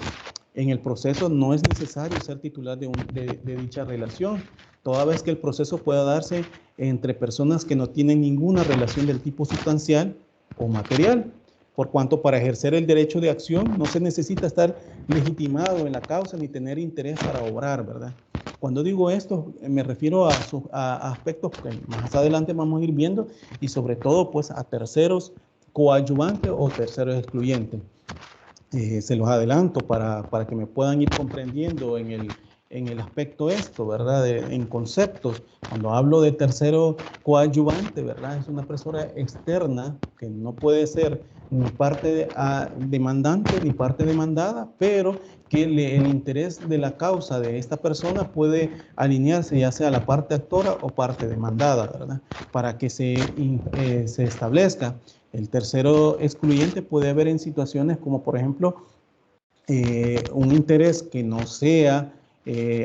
en el proceso no es necesario ser titular de dicha relación, toda vez que el proceso pueda darse entre personas que no tienen ninguna relación del tipo sustancial o material, por cuanto para ejercer el derecho de acción no se necesita estar legitimado en la causa ni tener interés para obrar, ¿verdad? Cuando digo esto, me refiero a aspectos que más adelante vamos a ir viendo y sobre todo pues a terceros coadyuvantes o terceros excluyentes. Se los adelanto para que me puedan ir comprendiendo en el aspecto esto, ¿verdad? En conceptos. Cuando hablo de tercero coadyuvante, ¿verdad?, es una persona externa que no puede ser ni parte demandante ni parte demandada, pero que el interés de la causa de esta persona puede alinearse ya sea la parte actora o parte demandada, ¿verdad?, para que se establezca. El tercero excluyente puede haber en situaciones como, por ejemplo, un interés que no sea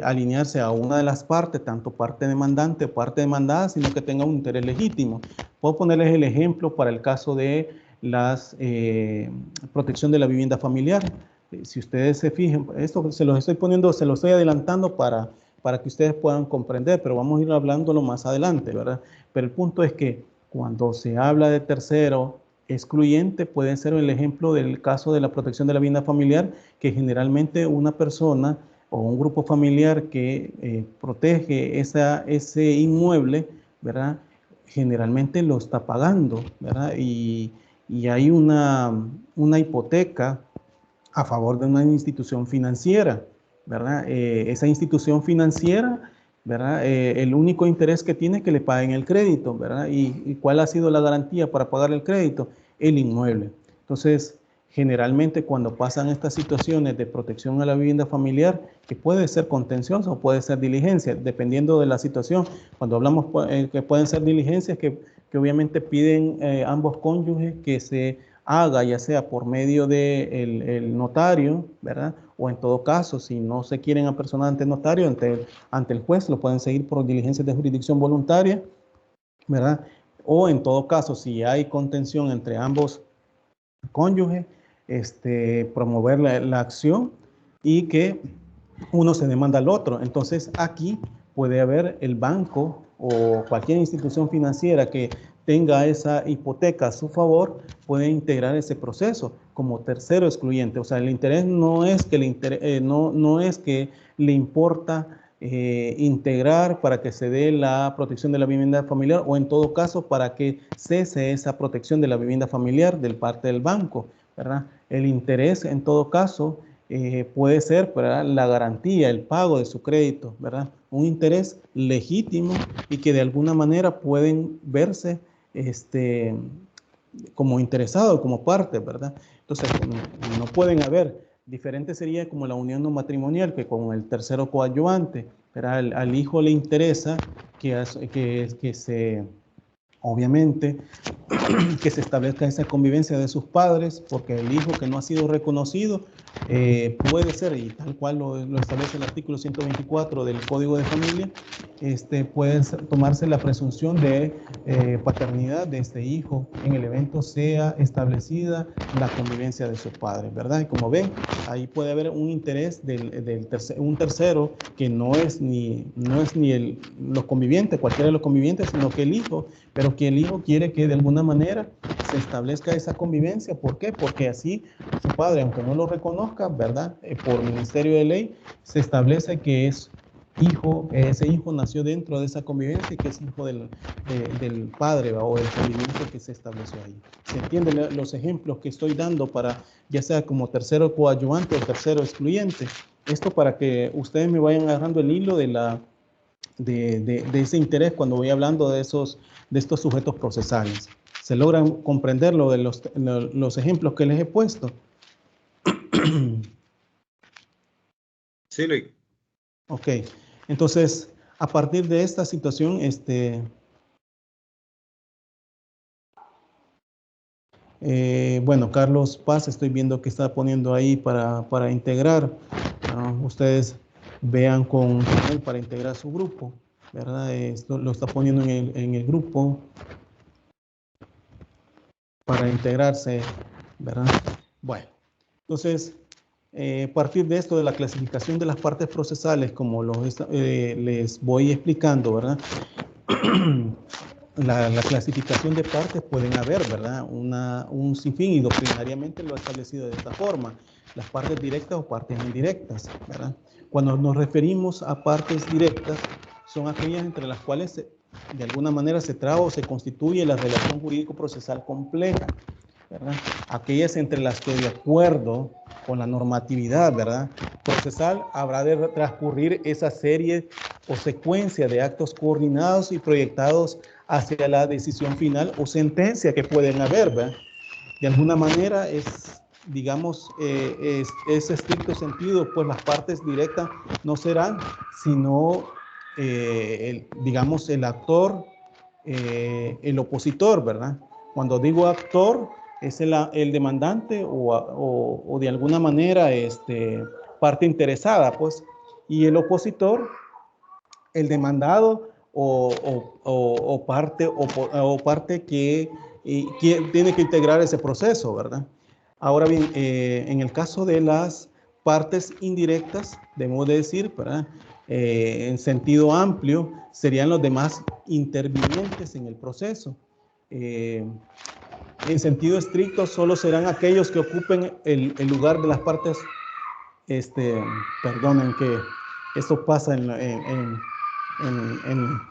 alinearse a una de las partes, tanto parte demandante o parte demandada, sino que tenga un interés legítimo. Puedo ponerles el ejemplo para el caso de la protección de la vivienda familiar. Si ustedes se fijan, esto se los estoy poniendo, se los estoy adelantando para que ustedes puedan comprender, pero vamos a ir hablándolo más adelante, ¿verdad? Pero el punto es que cuando se habla de tercero excluyente, puede ser el ejemplo del caso de la protección de la vivienda familiar, que generalmente una persona o un grupo familiar que protege ese inmueble, ¿verdad?, generalmente lo está pagando, ¿verdad? Y hay una hipoteca a favor de una institución financiera, ¿verdad? Esa institución financiera, ¿verdad?, el único interés que tiene es que le paguen el crédito, ¿verdad? ¿Y cuál ha sido la garantía para pagar el crédito? El inmueble. Entonces, generalmente cuando pasan estas situaciones de protección a la vivienda familiar, que puede ser contencioso o puede ser diligencia, dependiendo de la situación. Cuando hablamos que pueden ser diligencias que obviamente piden ambos cónyuges que se haga, ya sea por medio del notario, ¿verdad?, o en todo caso, si no se quieren apersonar ante el notario, ante el juez, lo pueden seguir por diligencias de jurisdicción voluntaria, ¿verdad? O en todo caso, si hay contención entre ambos cónyuges, promover la acción y que uno se demanda al otro. Entonces, aquí puede haber el banco o cualquier institución financiera que tenga esa hipoteca a su favor, puede integrar ese proceso como tercero excluyente. O sea, el interés no es que no es que le importa integrar para que se dé la protección de la vivienda familiar o en todo caso para que cese esa protección de la vivienda familiar del parte del banco, ¿verdad? El interés en todo caso puede ser, ¿verdad?, la garantía, el pago de su crédito, ¿verdad? Un interés legítimo y que de alguna manera pueden verse como interesados, como parte, ¿verdad? Entonces, no pueden haber. Diferente sería como la unión no matrimonial, que con el tercero coadyuvante, ¿verdad? Al hijo le interesa que se, obviamente, que se establezca esa convivencia de sus padres, porque el hijo que no ha sido reconocido puede ser, y tal cual lo establece el artículo 124 del Código de Familia, puede tomarse la presunción de paternidad de este hijo en el evento sea establecida la convivencia de sus padres, ¿verdad? Y como ven, ahí puede haber un interés un tercero que no es ni los convivientes, cualquiera de los convivientes, sino que el hijo, pero que el hijo quiere que de alguna manera se establezca esa convivencia. ¿Por qué? Porque así su padre, aunque no lo reconozca, ¿verdad? Por ministerio de ley, se establece que es hijo, ese hijo nació dentro de esa convivencia y que es hijo del padre, ¿verdad? O del conviviente que se estableció ahí. ¿Se entienden los ejemplos que estoy dando para, ya sea como tercero coadyuvante o tercero excluyente? Esto para que ustedes me vayan agarrando el hilo de ese interés cuando voy hablando de estos sujetos procesales. ¿Se logran comprender lo de los ejemplos que les he puesto? Sí, Luis. Ok, entonces, a partir de esta situación, bueno, Carlos Paz, estoy viendo que está poniendo ahí para integrar. Ustedes vean con él para integrar su grupo, ¿verdad? Esto lo está poniendo en el grupo para integrarse, ¿verdad? Bueno, entonces, a partir de esto de la clasificación de las partes procesales, como les voy explicando, ¿verdad? La clasificación de partes pueden haber, ¿verdad? Un sinfín, y doctrinariamente lo ha establecido de esta forma: las partes directas o partes indirectas, ¿verdad? Cuando nos referimos a partes directas, son aquellas entre las cuales de alguna manera se traba o se constituye la relación jurídico-procesal compleja, ¿verdad? Aquellas entre las que, de acuerdo con la normatividad, ¿verdad?, procesal, habrá de transcurrir esa serie o secuencia de actos coordinados y proyectados hacia la decisión final o sentencia que pueden haber, ¿verdad? De alguna manera digamos, es estricto sentido, pues las partes directas no serán sino, digamos, el actor, el opositor, ¿verdad? Cuando digo actor, es el demandante o de alguna manera parte interesada, pues, y el opositor, el demandado o parte que tiene que integrar ese proceso, ¿verdad? Ahora bien, en el caso de las partes indirectas, debemos de decir, ¿verdad?, en sentido amplio, serían los demás intervinientes en el proceso. En sentido estricto, solo serán aquellos que ocupen el lugar de las partes. Perdonen que esto pasa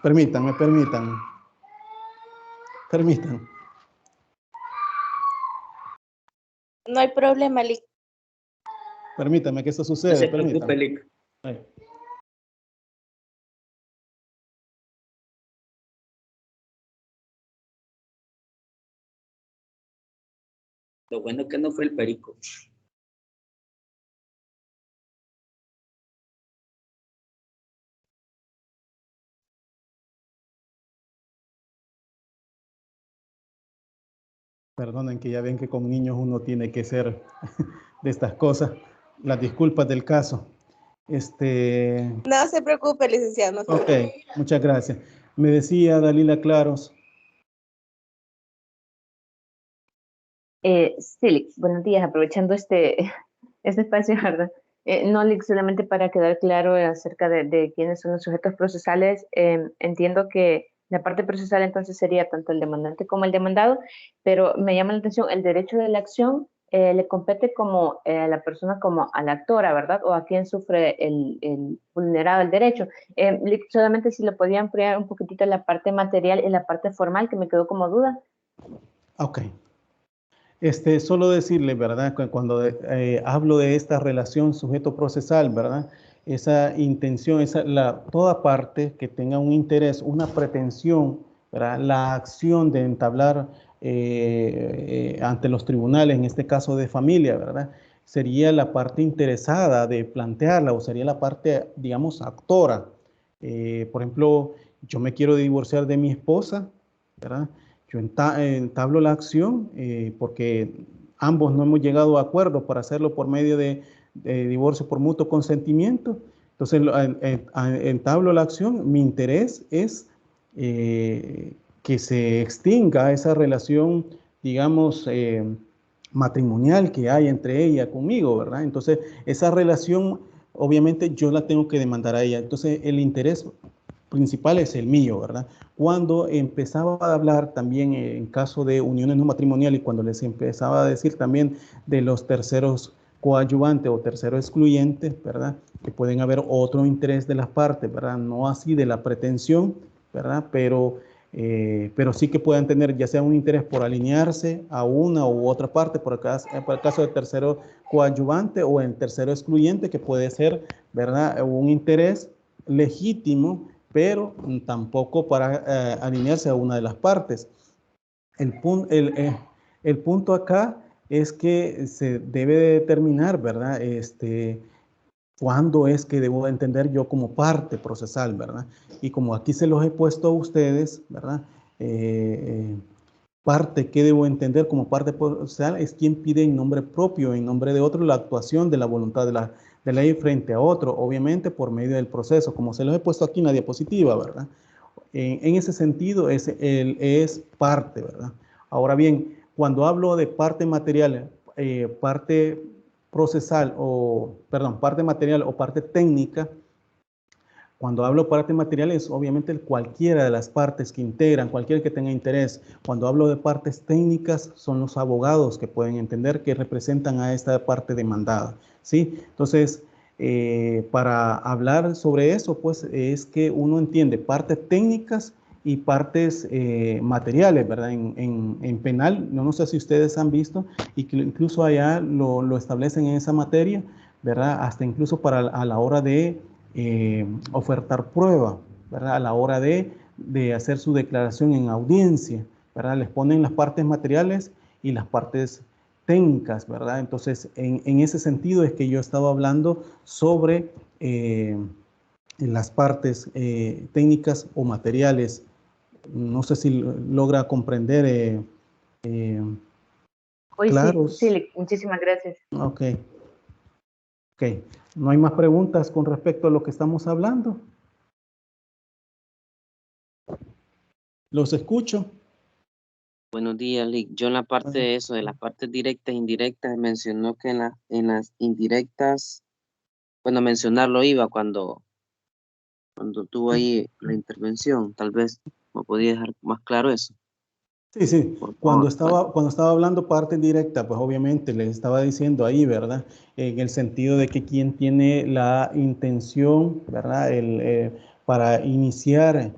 permitan. No hay problema, Lick. Permítame que esto suceda. No se preocupe, Lick. Lo bueno que no fue el perico. Perdonen que ya ven que con niños uno tiene que ser de estas cosas. Las disculpas del caso. No se preocupe, licenciado. No se preocupe. Muchas gracias. Me decía Dalila Claros. Sí, buenos días, aprovechando este espacio, ¿verdad? No, solamente para quedar claro acerca de quiénes son los sujetos procesales, entiendo que la parte procesal entonces sería tanto el demandante como el demandado, pero me llama la atención, el derecho de la acción le compete como a la persona como a la actora, ¿verdad? O a quien sufre el vulnerado el derecho. Solamente si le podía ampliar un poquitito la parte material y la parte formal, que me quedó como duda. Ok. Solo decirle, ¿verdad?, cuando hablo de esta relación sujeto-procesal, ¿verdad?, esa intención, toda parte que tenga un interés, una pretensión, ¿verdad?, la acción de entablar ante los tribunales, en este caso de familia, ¿verdad?, sería la parte interesada de plantearla, o sería la parte, digamos, actora. Por ejemplo, yo me quiero divorciar de mi esposa, ¿verdad? yo entablo la acción porque ambos no hemos llegado a acuerdo para hacerlo por medio de divorcio por mutuo consentimiento. Entonces, entablo la acción. Mi interés es que se extinga esa relación, digamos, matrimonial que hay entre ella conmigo, ¿verdad? Entonces, esa relación, obviamente, yo la tengo que demandar a ella. Entonces, el interés principal es el mío, ¿verdad? Cuando empezaba a hablar también en caso de uniones no matrimoniales y cuando les empezaba a decir también de los terceros coadyuvantes o terceros excluyentes, ¿verdad? Que pueden haber otro interés de las partes, ¿verdad? No así de la pretensión, ¿verdad? Pero sí que puedan tener ya sea un interés por alinearse a una u otra parte, por el caso del tercero coadyuvante o el tercero excluyente, que puede ser, ¿verdad? Un interés legítimo, pero tampoco para alinearse a una de las partes. El punto acá es que se debe determinar, ¿verdad? ¿Cuándo es que debo entender yo como parte procesal, verdad? Y como aquí se los he puesto a ustedes, ¿verdad? Parte que debo entender como parte procesal es quien pide en nombre propio, en nombre de otro, la actuación de la voluntad de la ley frente a otro, obviamente por medio del proceso, como se los he puesto aquí en la diapositiva, ¿verdad? En ese sentido es parte, ¿verdad? Ahora bien, cuando hablo de parte material, parte procesal parte material o parte técnica, cuando hablo parte material es obviamente cualquiera de las partes que integran, cualquiera que tenga interés. Cuando hablo de partes técnicas son los abogados que pueden entender que representan a esta parte demandada, ¿sí? Entonces, para hablar sobre eso, pues es que uno entiende partes técnicas y partes materiales, ¿verdad? En penal, no sé si ustedes han visto, y que incluso allá lo establecen en esa materia, ¿verdad? Hasta incluso a la hora de ofertar prueba, ¿verdad? A la hora de hacer su declaración en audiencia, ¿verdad? Les ponen las partes materiales y las partes técnicas, ¿verdad? Entonces, en ese sentido es que yo estaba hablando sobre las partes técnicas o materiales. No sé si logra comprender. Hoy claros. Sí, muchísimas gracias. Ok. ¿No hay más preguntas con respecto a lo que estamos hablando? ¿Los escucho? Buenos días, Lick. Yo en la parte de eso, de las partes directas e indirectas, mencionó que en las indirectas, bueno, mencionarlo iba cuando tuvo ahí la intervención. Tal vez me podía dejar más claro eso. Sí. Cuando estaba hablando parte directa, pues obviamente les estaba diciendo ahí, ¿verdad? En el sentido de que quien tiene la intención, ¿verdad? Para iniciar,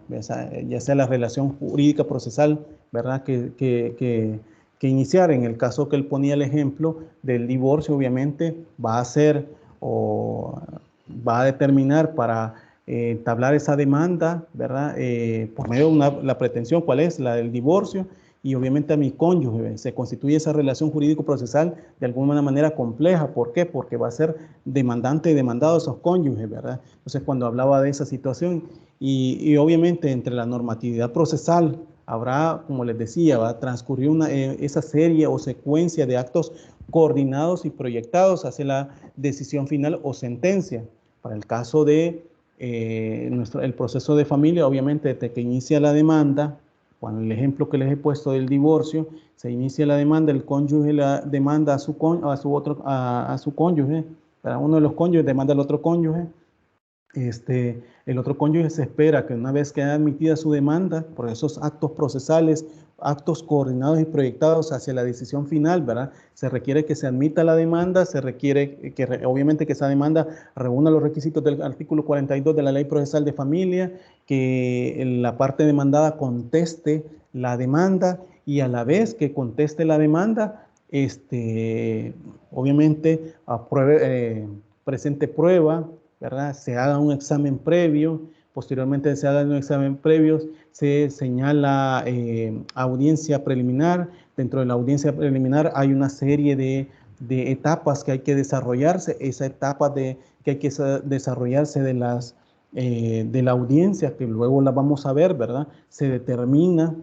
ya sea la relación jurídica procesal, ¿verdad? Que iniciar. En el caso que él ponía el ejemplo del divorcio, obviamente va a ser o va a determinar para entablar esa demanda, ¿verdad? Por medio de la pretensión, ¿cuál es? La del divorcio. Y obviamente a mi cónyuge, se constituye esa relación jurídico-procesal de alguna manera compleja. ¿Por qué? Porque va a ser demandante y demandado esos cónyuges, ¿verdad? Entonces, cuando hablaba de esa situación, y obviamente entre la normatividad procesal habrá, como les decía, va a transcurrir esa serie o secuencia de actos coordinados y proyectados hacia la decisión final o sentencia. Para el caso de el proceso de familia, obviamente, desde que inicia la demanda, cuando el ejemplo que les he puesto del divorcio, se inicia la demanda, el cónyuge la demanda a su cónyuge, para uno de los cónyuges demanda al otro cónyuge, el otro cónyuge se espera que una vez que haya admitida su demanda por esos actos procesales, actos coordinados y proyectados hacia la decisión final, ¿verdad? Se requiere que se admita la demanda, se requiere que obviamente que esa demanda reúna los requisitos del artículo 42 de la Ley Procesal de Familia, que la parte demandada conteste la demanda y a la vez que conteste la demanda, obviamente presente prueba, ¿verdad? Se haga un examen previo, posteriormente se haga un examen previo, se señala audiencia preliminar. Dentro de la audiencia preliminar hay una serie de etapas que hay que desarrollarse. Esa etapa que hay que desarrollarse de la audiencia, que luego la vamos a ver, ¿verdad? Se determina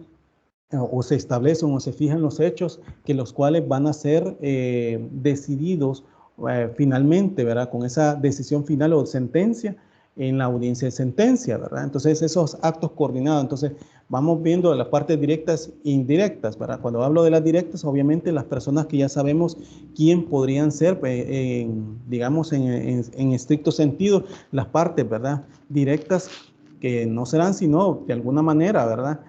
o se establecen o se fijan los hechos que los cuales van a ser decididos finalmente, ¿verdad? Con esa decisión final o sentencia en la audiencia de sentencia, ¿verdad? Entonces, esos actos coordinados. Entonces, vamos viendo las partes directas e indirectas, ¿verdad? Cuando hablo de las directas, obviamente las personas que ya sabemos quién podrían ser, digamos, en estricto sentido, las partes, ¿verdad? Directas que no serán sino, de alguna manera, ¿verdad?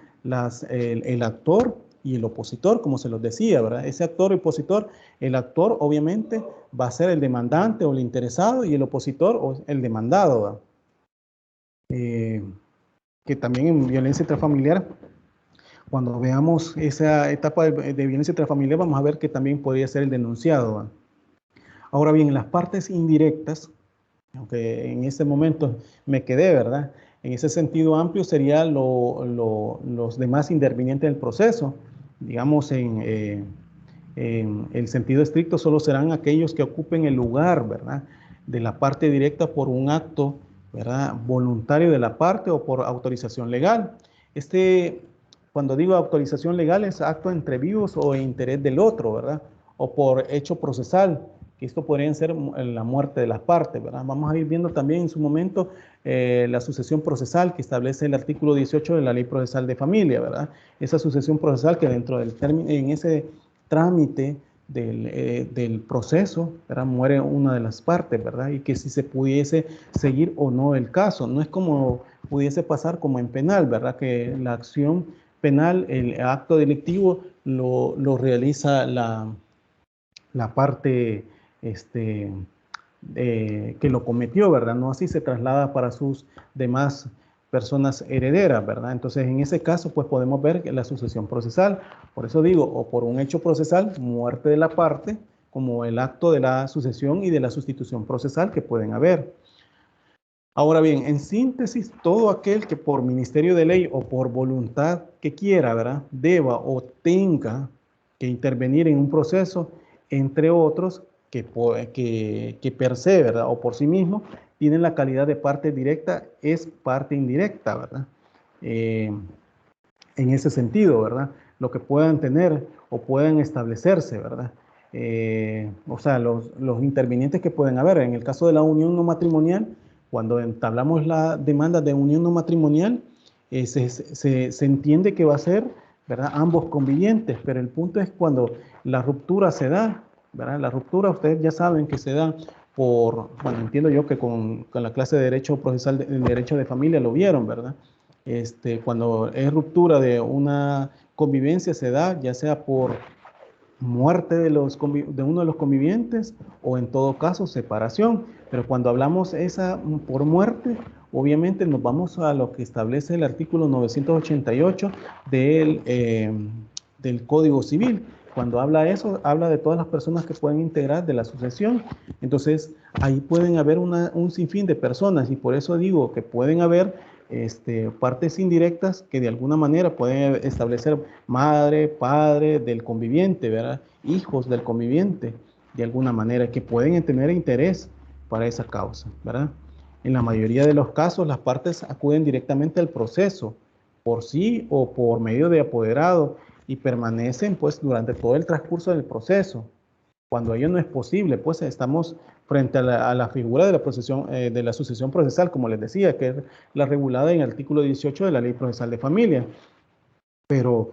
El actor y el opositor, como se los decía, ¿verdad? Ese actor y opositor, el actor obviamente va a ser el demandante o el interesado y el opositor o el demandado, ¿verdad? Que también en violencia intrafamiliar, cuando veamos esa etapa de violencia intrafamiliar, vamos a ver que también podría ser el denunciado, ¿verdad? Ahora bien, las partes indirectas, aunque en este momento me quedé, ¿verdad? En ese sentido amplio serían los demás intervinientes del proceso. Digamos, en el sentido estricto solo serán aquellos que ocupen el lugar, ¿verdad? De la parte directa por un acto, ¿verdad? Voluntario de la parte o por autorización legal. Cuando digo autorización legal, es acto entre vivos o interés del otro, ¿verdad? O por hecho procesal, que esto podría ser la muerte de las partes, ¿verdad? Vamos a ir viendo también en su momento la sucesión procesal que establece el artículo 18 de la Ley Procesal de Familia, ¿verdad? Esa sucesión procesal que dentro del término, en ese trámite del proceso, ¿verdad? Muere una de las partes, ¿verdad? Y que si se pudiese seguir o no el caso. No es como pudiese pasar como en penal, ¿verdad? Que la acción penal, el acto delictivo, lo realiza la parte que lo cometió, ¿verdad? No así se traslada para sus demás personas herederas, ¿verdad? Entonces, en ese caso, pues podemos ver que la sucesión procesal, por eso digo, o por un hecho procesal, muerte de la parte, como el acto de la sucesión y de la sustitución procesal que pueden haber. Ahora bien, en síntesis, todo aquel que por ministerio de ley o por voluntad que quiera, ¿verdad? Deba o tenga que intervenir en un proceso, entre otros, que per se, ¿verdad? O por sí mismo, tienen la calidad de parte directa, es parte indirecta, ¿verdad? En ese sentido, ¿verdad? Lo que puedan tener o puedan establecerse, ¿verdad? O sea, los intervinientes que pueden haber. En el caso de la unión no matrimonial, cuando entablamos la demanda de unión no matrimonial, se entiende que va a ser, ¿verdad? Ambos convivientes, pero el punto es cuando la ruptura se da, ¿verdad? La ruptura, ustedes ya saben que se da por, bueno, entiendo yo que con la clase de Derecho Procesal, de Derecho de Familia lo vieron, ¿verdad? Cuando es ruptura de una convivencia se da, ya sea por muerte de uno de los convivientes o en todo caso separación. Pero cuando hablamos esa por muerte, obviamente nos vamos a lo que establece el artículo 988 del Código Civil. Cuando habla eso, habla de todas las personas que pueden integrar de la sucesión. Entonces, ahí pueden haber un sinfín de personas y por eso digo que pueden haber partes indirectas que de alguna manera pueden establecer madre, padre del conviviente, ¿verdad? Hijos del conviviente, de alguna manera, que pueden tener interés para esa causa, ¿verdad? En la mayoría de los casos, las partes acuden directamente al proceso, por sí o por medio de apoderado, y permanecen pues durante todo el transcurso del proceso. Cuando ello no es posible, pues estamos frente a la figura de la sucesión procesal, como les decía, que es la regulada en el artículo 18 de la Ley Procesal de Familia. Pero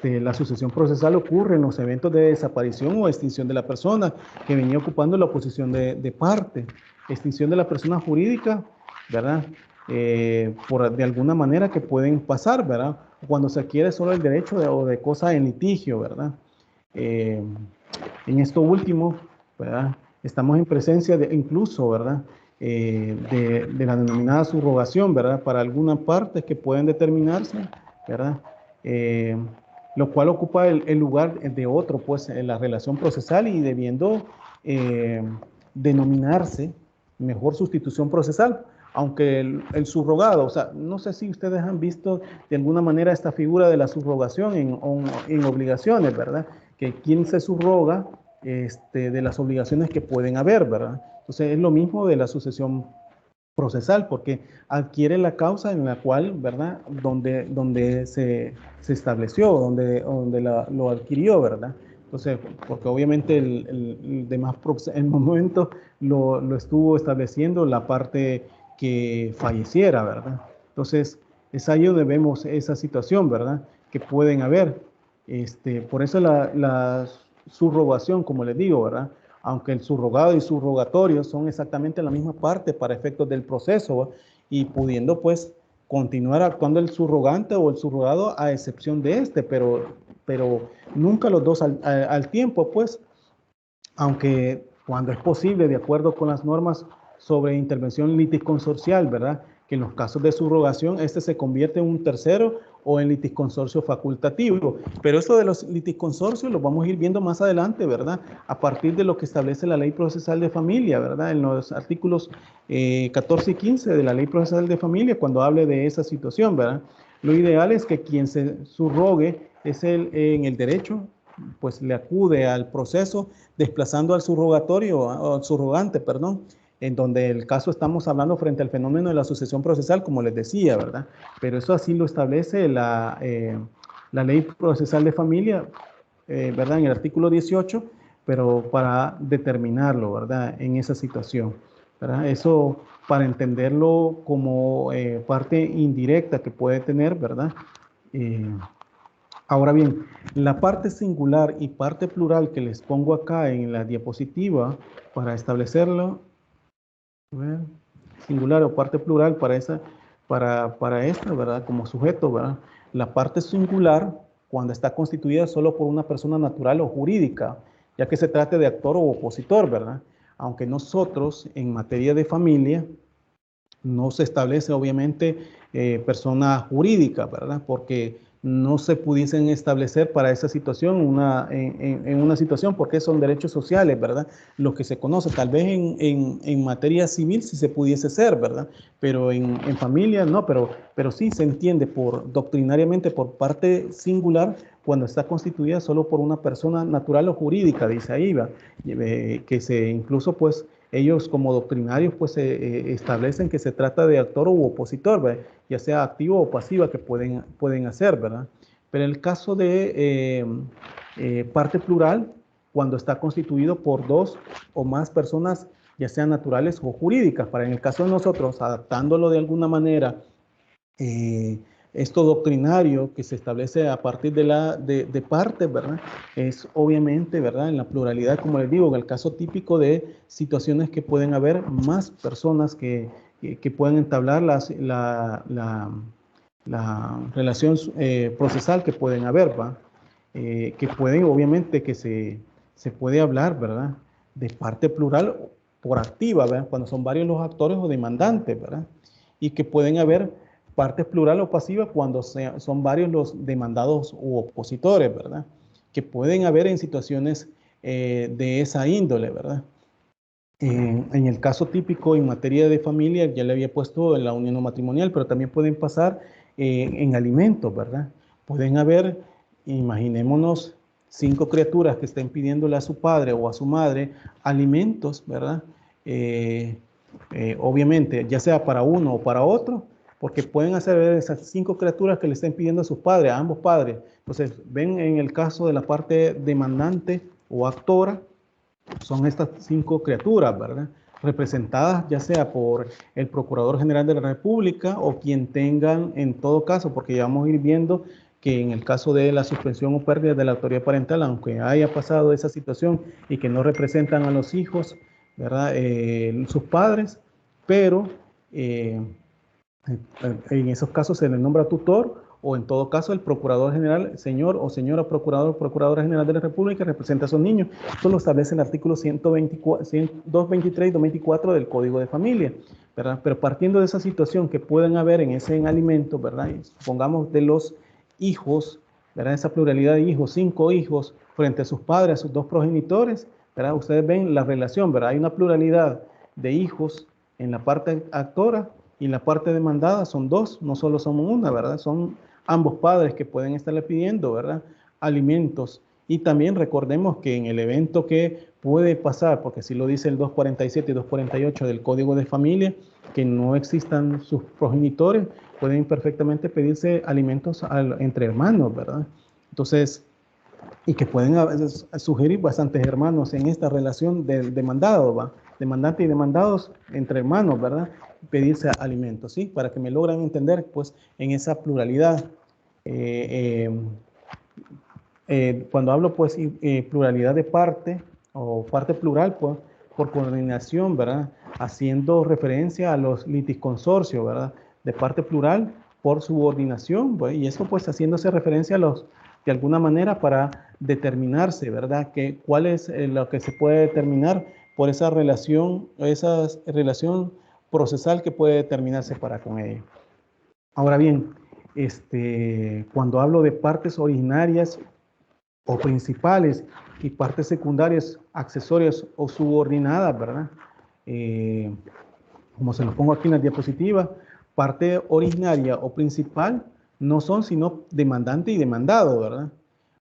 la sucesión procesal ocurre en los eventos de desaparición o extinción de la persona que venía ocupando la posición de parte. Extinción de la persona jurídica, ¿verdad? De alguna manera que pueden pasar, ¿verdad? Cuando se adquiere solo el derecho de cosa en litigio, ¿verdad? En esto último, ¿verdad? Estamos en presencia de incluso, ¿verdad? De la denominada subrogación, ¿verdad? Para algunas partes que pueden determinarse, ¿verdad? Lo cual ocupa el lugar de otro, pues, en la relación procesal y debiendo denominarse mejor sustitución procesal, aunque el subrogado, o sea, no sé si ustedes han visto de alguna manera esta figura de la subrogación en obligaciones, ¿verdad? Que quien se subroga de las obligaciones que pueden haber, ¿verdad? Entonces es lo mismo de la sucesión procesal, porque adquiere la causa en la cual, ¿verdad? Donde se estableció, donde lo adquirió, ¿verdad? Entonces, porque obviamente el momento lo estuvo estableciendo la parte que falleciera, ¿verdad? Entonces, es ahí donde vemos esa situación, ¿verdad? Que pueden haber. Por eso la subrogación, como les digo, ¿verdad? Aunque el subrogado y subrogatorio son exactamente la misma parte para efectos del proceso, ¿va? Y pudiendo pues continuar actuando el subrogante o el subrogado a excepción de este, pero nunca los dos al tiempo, pues, aunque cuando es posible, de acuerdo con las normas sobre intervención litisconsorcial, ¿verdad? Que en los casos de subrogación, este se convierte en un tercero o en litisconsorcio facultativo. Pero esto de los litisconsorcios lo vamos a ir viendo más adelante, ¿verdad? A partir de lo que establece la Ley Procesal de Familia, ¿verdad? En los artículos 14 y 15 de la Ley Procesal de Familia, cuando hable de esa situación, ¿verdad? Lo ideal es que quien se subrogue es en el derecho, pues le acude al proceso desplazando al subrogatorio, o al subrogante, perdón, en donde el caso estamos hablando frente al fenómeno de la sucesión procesal, como les decía, ¿verdad? Pero eso así lo establece la Ley Procesal de Familia, ¿verdad? En el artículo 18, pero para determinarlo, ¿verdad? En esa situación, ¿verdad? Eso para entenderlo como parte indirecta que puede tener, ¿verdad? Ahora bien, la parte singular y parte plural que les pongo acá en la diapositiva para establecerlo, singular o parte plural para esta, ¿verdad? Como sujeto, ¿verdad? La parte singular, cuando está constituida solo por una persona natural o jurídica, ya que se trate de actor o opositor, ¿verdad? Aunque nosotros, en materia de familia, no se establece obviamente persona jurídica, ¿verdad? Porque no se pudiesen establecer para esa situación en una situación, porque son derechos sociales, ¿verdad? Lo que se conoce, tal vez en materia civil sí se pudiese ser, ¿verdad? Pero en familia no, pero sí se entiende doctrinariamente por parte singular cuando está constituida solo por una persona natural o jurídica, dice ahí, ¿va? Que se incluso pues ellos como doctrinarios pues establecen que se trata de actor u opositor, ¿verdad? Ya sea activo o pasiva que pueden hacer, ¿verdad? Pero en el caso de parte plural, cuando está constituido por dos o más personas, ya sean naturales o jurídicas, para en el caso de nosotros, adaptándolo de alguna manera, esto doctrinario que se establece a partir de partes, ¿verdad? Es obviamente, ¿verdad? En la pluralidad, como les digo, en el caso típico de situaciones que pueden haber más personas que pueden entablar la relación procesal que pueden haber, ¿va? Que pueden, obviamente, que se puede hablar, ¿verdad? De parte plural por activa, ¿verdad? Cuando son varios los actores o demandantes, ¿verdad? Y que pueden haber partes plural o pasiva cuando son varios los demandados u opositores, ¿verdad? Que pueden haber en situaciones de esa índole, ¿verdad? En el caso típico en materia de familia, ya le había puesto en la unión no matrimonial, pero también pueden pasar en alimentos, ¿verdad? Pueden haber, imaginémonos, 5 criaturas que estén pidiéndole a su padre o a su madre alimentos, ¿verdad? Obviamente, ya sea para uno o para otro, porque pueden hacer esas 5 criaturas que le estén pidiendo a sus padres, a ambos padres. Entonces, ven en el caso de la parte demandante o actora, son estas 5 criaturas, ¿verdad? Representadas ya sea por el Procurador General de la República o quien tengan en todo caso, porque ya vamos a ir viendo que en el caso de la suspensión o pérdida de la autoridad parental, aunque haya pasado esa situación y que no representan a los hijos, ¿verdad? Sus padres, pero en esos casos se les nombra tutor o en todo caso el Procurador General, señor o señora Procurador, Procuradora General de la República, representa a esos niños. Esto lo establece el artículo 223 y 224 del Código de Familia, ¿verdad? Pero partiendo de esa situación que pueden haber en ese alimento, ¿verdad? Y supongamos de los hijos, ¿verdad? Esa pluralidad de hijos, 5 hijos frente a sus padres, a sus 2 progenitores, ¿verdad? Ustedes ven la relación, ¿verdad? Hay una pluralidad de hijos en la parte actora y en la parte demandada son 2, no solo son una, ¿verdad? Son ambos padres que pueden estarle pidiendo, ¿verdad? Alimentos Y también recordemos que en el evento que puede pasar, porque así lo dice el 247 y 248 del Código de Familia, que no existan sus progenitores, pueden perfectamente pedirse alimentos entre hermanos, ¿verdad? Entonces, y que pueden a veces sugerir bastantes hermanos en esta relación del demandado, ¿va? Demandante y demandados entre hermanos, ¿verdad? Pedirse alimentos, ¿sí? Para que me logran entender, pues, en esa pluralidad. Cuando hablo, pues, pluralidad de parte o parte plural, pues, por coordinación, ¿verdad? Haciendo referencia a los litisconsorcios, ¿verdad? De parte plural por subordinación, ¿verdad? Y eso, pues, haciéndose referencia a los, de alguna manera, para determinarse, ¿verdad? Que cuál es lo que se puede determinar por esa relación procesal que puede determinarse para con ella. Ahora bien, cuando hablo de partes originarias o principales y partes secundarias, accesorias o subordinadas, ¿verdad? Como se los pongo aquí en la diapositiva, parte originaria o principal no son sino demandante y demandado, ¿verdad?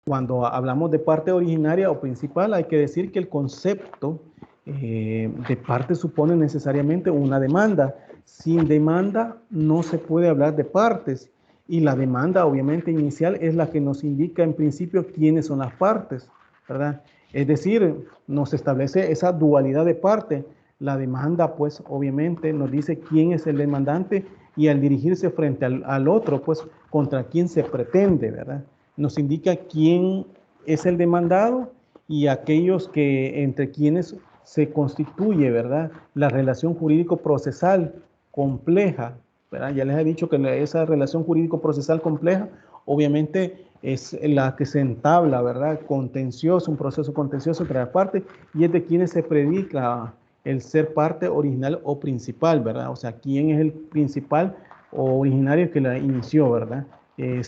Cuando hablamos de parte originaria o principal, hay que decir que el concepto de parte supone necesariamente una demanda. Sin demanda no se puede hablar de partes. Y la demanda, obviamente, inicial es la que nos indica en principio quiénes son las partes, ¿verdad? Es decir, nos establece esa dualidad de parte. La demanda, pues, obviamente, nos dice quién es el demandante y al dirigirse frente al otro, pues, contra quién se pretende, ¿verdad? Nos indica quién es el demandado y aquellos que entre quienes se constituye, ¿verdad? La relación jurídico-procesal compleja, ¿verdad? Ya les he dicho que esa relación jurídico-procesal compleja, obviamente, es la que se entabla, ¿verdad? Contencioso, un proceso contencioso entre las partes, y es de quienes se predica el ser parte original o principal, ¿verdad? O sea, quién es el principal o originario que la inició, ¿verdad? En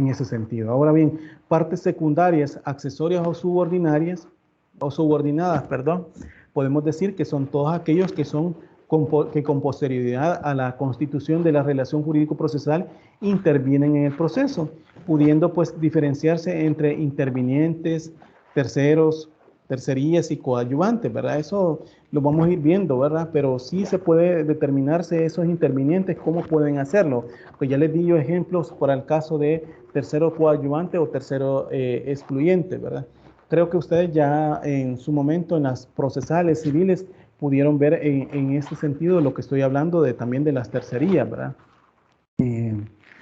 ese sentido. Ahora bien, partes secundarias, accesorias o subordinadas, perdón, podemos decir que son todos aquellos que son que con posterioridad a la constitución de la relación jurídico-procesal intervienen en el proceso, pudiendo pues diferenciarse entre intervinientes, terceros, tercerías y coadyuvantes, ¿verdad? Eso lo vamos a ir viendo, ¿verdad? Pero sí se puede determinarse esos intervinientes, cómo pueden hacerlo. Pues ya les di yo ejemplos para el caso de tercero coadyuvante o tercero excluyente, ¿verdad? Creo que ustedes ya en su momento en las procesales civiles pudieron ver en este sentido lo que estoy hablando también de las tercerías, ¿verdad?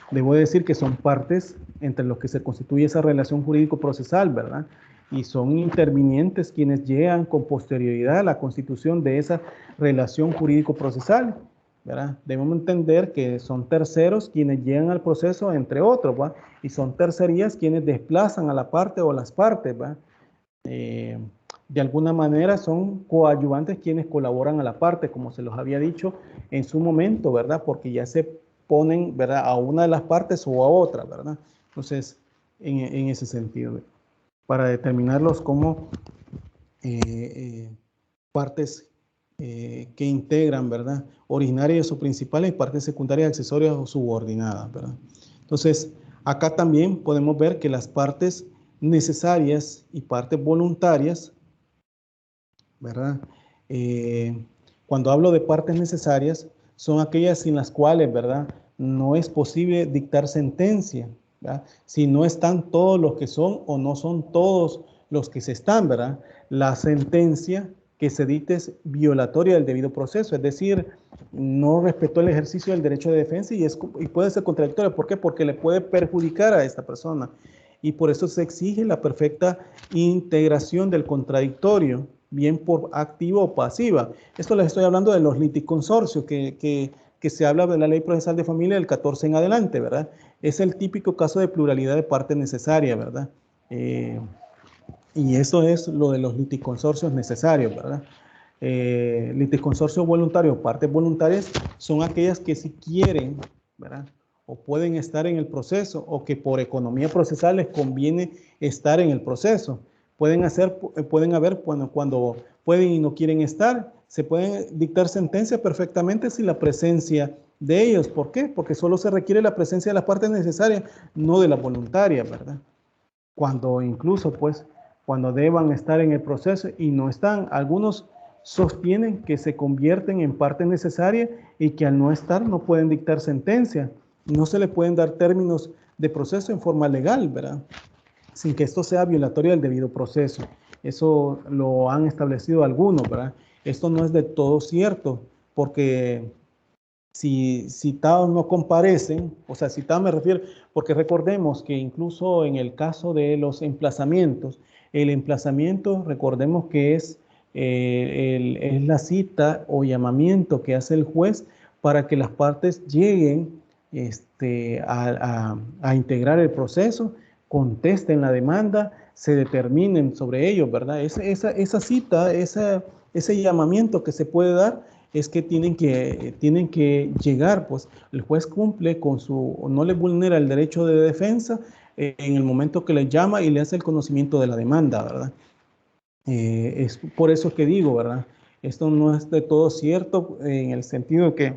Debo decir que son partes entre los que se constituye esa relación jurídico-procesal, ¿verdad? Y son intervinientes quienes llegan con posterioridad a la constitución de esa relación jurídico-procesal, ¿verdad? Debemos entender que son terceros quienes llegan al proceso, entre otros, ¿verdad? Y son tercerías quienes desplazan a la parte o las partes, ¿verdad? De alguna manera son coadyuvantes quienes colaboran a la parte, como se los había dicho en su momento, ¿verdad? Porque ya se ponen, ¿verdad? A una de las partes o a otra, ¿verdad? Entonces, en ese sentido, para determinarlos como partes que integran, ¿verdad? Originarias o principales, partes secundarias, accesorias o subordinadas, ¿verdad? Entonces, acá también podemos ver que las partes necesarias y partes voluntarias, ¿verdad? Cuando hablo de partes necesarias, son aquellas sin las cuales, ¿verdad? No es posible dictar sentencia, ¿verdad? Si no están todos los que son o no son todos los que se están, ¿verdad? La sentencia que se dicte es violatoria del debido proceso, es decir, no respetó el ejercicio del derecho de defensa y puede ser contradictoria. ¿Por qué? Porque le puede perjudicar a esta persona. Y por eso se exige la perfecta integración del contradictorio, bien por activa o pasiva. Esto les estoy hablando de los litisconsorcios que se habla de la Ley Procesal de Familia del 14 en adelante, ¿verdad? Es el típico caso de pluralidad de parte necesaria, ¿verdad? Y eso es lo de los litisconsorcios necesarios, ¿verdad? Litisconsorcios voluntarios, partes voluntarias, son aquellas que si quieren, ¿verdad? O pueden estar en el proceso, o que por economía procesal les conviene estar en el proceso. Pueden haber, bueno, cuando pueden y no quieren estar, se pueden dictar sentencias perfectamente sin la presencia de ellos. ¿Por qué? Porque solo se requiere la presencia de las partes necesarias, no de las voluntarias, ¿verdad? cuando incluso pues cuando deban estar en el proceso y no están. Algunos sostienen que se convierten en parte necesaria y que al no estar no pueden dictar sentencia. No se le pueden dar términos de proceso en forma legal, ¿verdad? Sin que esto sea violatorio del debido proceso. Eso lo han establecido algunos, ¿verdad? Esto no es de todo cierto, porque si citados no comparecen, o sea, citados me refiero, porque recordemos que incluso en el caso de los emplazamientos, el emplazamiento, recordemos que es la cita o llamamiento que hace el juez para que las partes lleguen a integrar el proceso, contesten la demanda, se determinen sobre ello, ¿verdad? Esa cita, ese llamamiento que se puede dar es que tienen que llegar, pues el juez cumple con no le vulnera el derecho de defensa en el momento que le llama y le hace el conocimiento de la demanda, ¿verdad? Es por eso que digo, ¿verdad? Esto no es de todo cierto en el sentido de que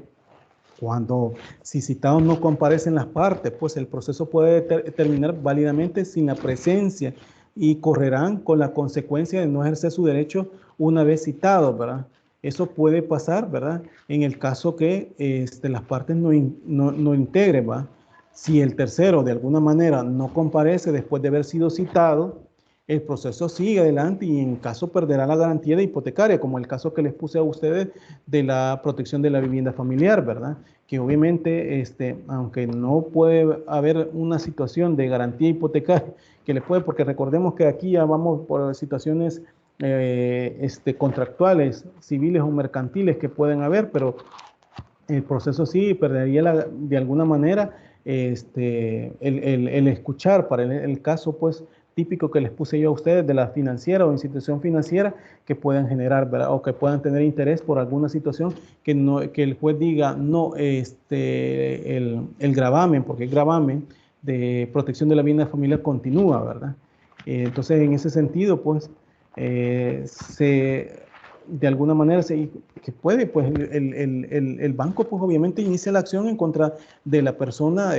si citados no comparecen las partes, pues el proceso puede terminar válidamente sin la presencia y correrán con la consecuencia de no ejercer su derecho una vez citados, ¿verdad? Eso puede pasar, ¿verdad? En el caso que las partes no integren, ¿va? Si el tercero de alguna manera no comparece después de haber sido citado, el proceso sigue adelante y en caso perderá la garantía de hipotecaria, como el caso que les puse a ustedes de la protección de la vivienda familiar, ¿verdad? Que obviamente, aunque no puede haber una situación de garantía hipotecaria, que le puede, porque recordemos que aquí ya vamos por situaciones contractuales, civiles o mercantiles que pueden haber, pero el proceso sí perdería de alguna manera el escuchar para el caso pues típico que les puse yo a ustedes de la financiera o institución financiera que puedan generar, ¿verdad? O que puedan tener interés por alguna situación que el juez diga no, el gravamen, porque el gravamen de protección de la vivienda familiar continúa, ¿verdad? Entonces en ese sentido pues de alguna manera que puede, pues el banco pues obviamente inicia la acción en contra de la persona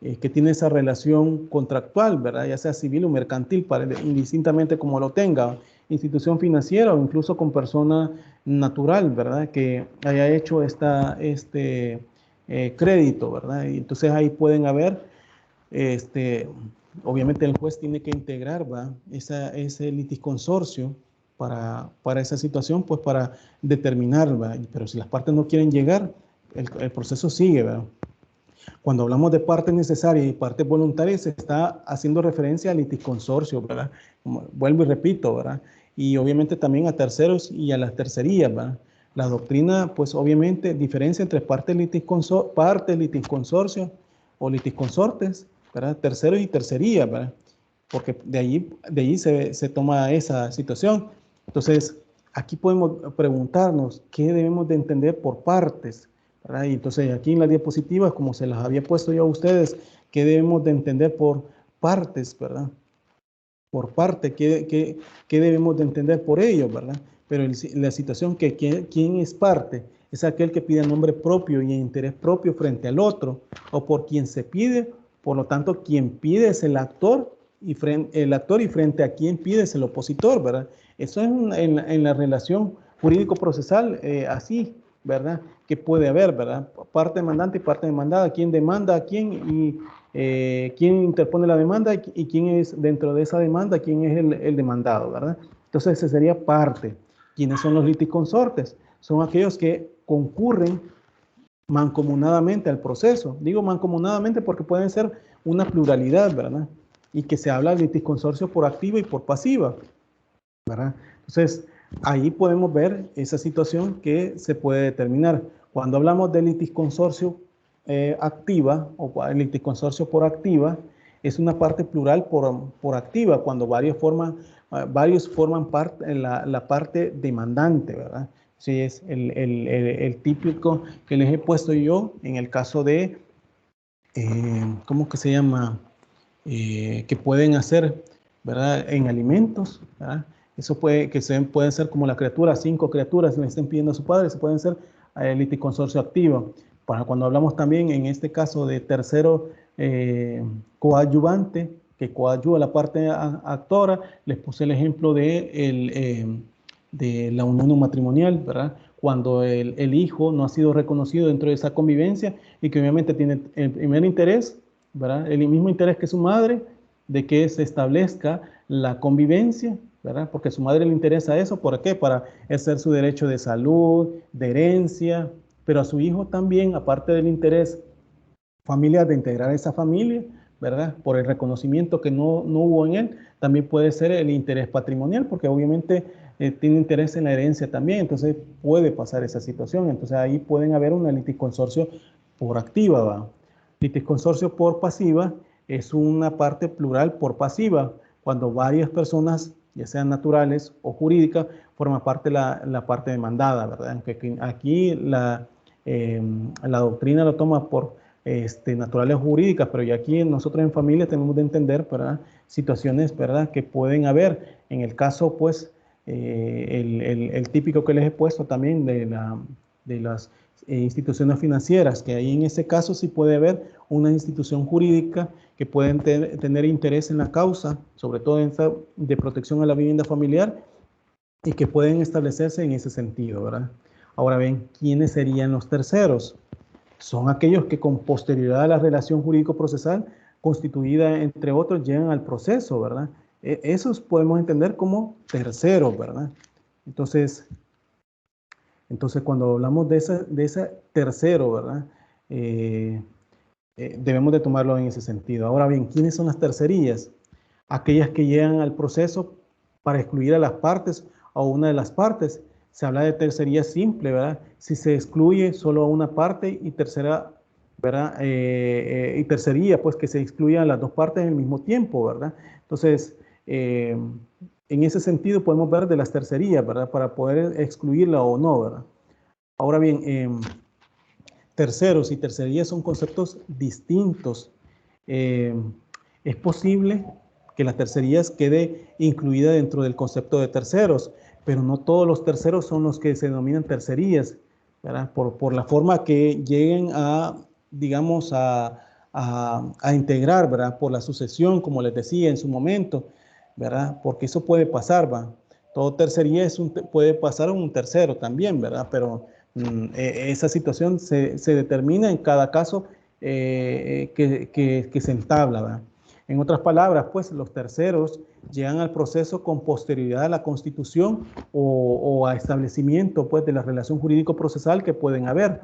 que tiene esa relación contractual, ¿verdad? Ya sea civil o mercantil, indistintamente como lo tenga, institución financiera o incluso con persona natural, ¿verdad? Que haya hecho crédito, ¿verdad? Y entonces ahí pueden haber, obviamente el juez tiene que integrar, ¿va? Ese litisconsorcio para esa situación, pues para determinar, ¿va? Pero si las partes no quieren llegar, el proceso sigue, ¿verdad? Cuando hablamos de partes necesarias y partes voluntarias, se está haciendo referencia al litisconsorcio, ¿verdad? Vuelvo y repito, ¿verdad? Y obviamente también a terceros y a las tercerías, ¿verdad? La doctrina, pues obviamente diferencia entre partes litisconsorcio o litisconsortes, ¿verdad? Terceros y tercerías, ¿verdad? Porque de allí se toma esa situación. Entonces, aquí podemos preguntarnos qué debemos de entender por partes, ¿verdad? Y entonces aquí en las diapositivas, como se las había puesto yo a ustedes, qué debemos de entender por partes, ¿verdad? Por parte, qué debemos de entender por ello, ¿verdad? Pero la situación que quién es parte es aquel que pide nombre propio y interés propio frente al otro, o por quien se pide, por lo tanto, quien pide es el actor y frente a quien pide es el opositor, ¿verdad? Eso es en la relación jurídico-procesal así, ¿verdad? Que puede haber, ¿verdad? Parte demandante y parte demandada, quién demanda a quién y quién interpone la demanda y quién es dentro de esa demanda, quién es el demandado, ¿verdad? Entonces ese sería parte. ¿Quiénes son los litisconsortes? Son aquellos que concurren mancomunadamente al proceso. Digo mancomunadamente porque pueden ser una pluralidad, ¿verdad? Y que se habla de litisconsorcio por activa y por pasiva, ¿verdad? Entonces, ahí podemos ver esa situación que se puede determinar. Cuando hablamos de litisconsorcio activa o litisconsorcio por activa, es una parte plural por activa, cuando varios forman parte, la parte demandante, ¿verdad? Sí, es el típico que les he puesto yo en el caso de, ¿cómo que se llama? Que pueden hacer, ¿verdad? En alimentos, ¿verdad? Eso pueden ser como la criatura, 5 criaturas le estén pidiendo a su padre, se pueden ser litisconsorcio activo. Para cuando hablamos también en este caso de tercero coadyuvante, que coadyuva la parte actora. Les puse el ejemplo de la unión matrimonial, ¿verdad? Cuando el hijo no ha sido reconocido dentro de esa convivencia y que obviamente tiene el primer interés, ¿verdad? El mismo interés que su madre, de que se establezca la convivencia, ¿verdad? Porque a su madre le interesa eso, ¿por qué? Para ejercer su derecho de salud, de herencia, pero a su hijo también, aparte del interés familiar de integrar esa familia, ¿verdad? Por el reconocimiento que no hubo en él, también puede ser el interés patrimonial, porque obviamente tiene interés en la herencia también, entonces puede pasar esa situación. Entonces ahí pueden haber una litisconsorcio por activa, ¿va? Litisconsorcio por pasiva es una parte plural por pasiva, cuando varias personas, ya sean naturales o jurídicas, forman parte de la parte demandada, ¿verdad? Aunque aquí la doctrina lo toma por naturales o jurídicas, pero ya aquí nosotros en familia tenemos de entender, ¿verdad?, situaciones, ¿verdad?, que pueden haber. En el caso, pues, el típico que les he puesto también de las instituciones financieras, que ahí en ese caso sí puede haber una institución jurídica que pueden tener interés en la causa, sobre todo en esta de protección a la vivienda familiar, y que pueden establecerse en ese sentido, ¿verdad? Ahora bien, ¿quiénes serían los terceros? Son aquellos que con posterioridad a la relación jurídico-procesal constituida, entre otros, llegan al proceso, ¿verdad? Esos podemos entender como terceros, ¿verdad? Entonces cuando hablamos de ese tercero, ¿verdad? Debemos de tomarlo en ese sentido. Ahora bien, ¿quiénes son las tercerías? Aquellas que llegan al proceso para excluir a las partes o una de las partes. Se habla de tercería simple, ¿verdad? Si se excluye solo a una parte y tercera, ¿verdad? Y tercería, pues que se excluyan las dos partes al mismo tiempo, ¿verdad? Entonces, en ese sentido podemos ver de las tercerías, ¿verdad? Para poder excluirla o no, ¿verdad? Ahora bien, terceros y tercerías son conceptos distintos. Es posible que las tercerías quede incluida dentro del concepto de terceros, pero no todos los terceros son los que se denominan tercerías, ¿verdad? Por la forma que lleguen a, digamos, a integrar, ¿verdad? Por la sucesión, como les decía en su momento, ¿verdad? Porque eso puede pasar, ¿va? Todo tercería puede pasar a un tercero también, ¿verdad? Pero esa situación se determina en cada caso que se entabla, ¿verdad? En otras palabras, pues los terceros llegan al proceso con posterioridad a la constitución o a establecimiento, pues, de la relación jurídico-procesal que pueden haber,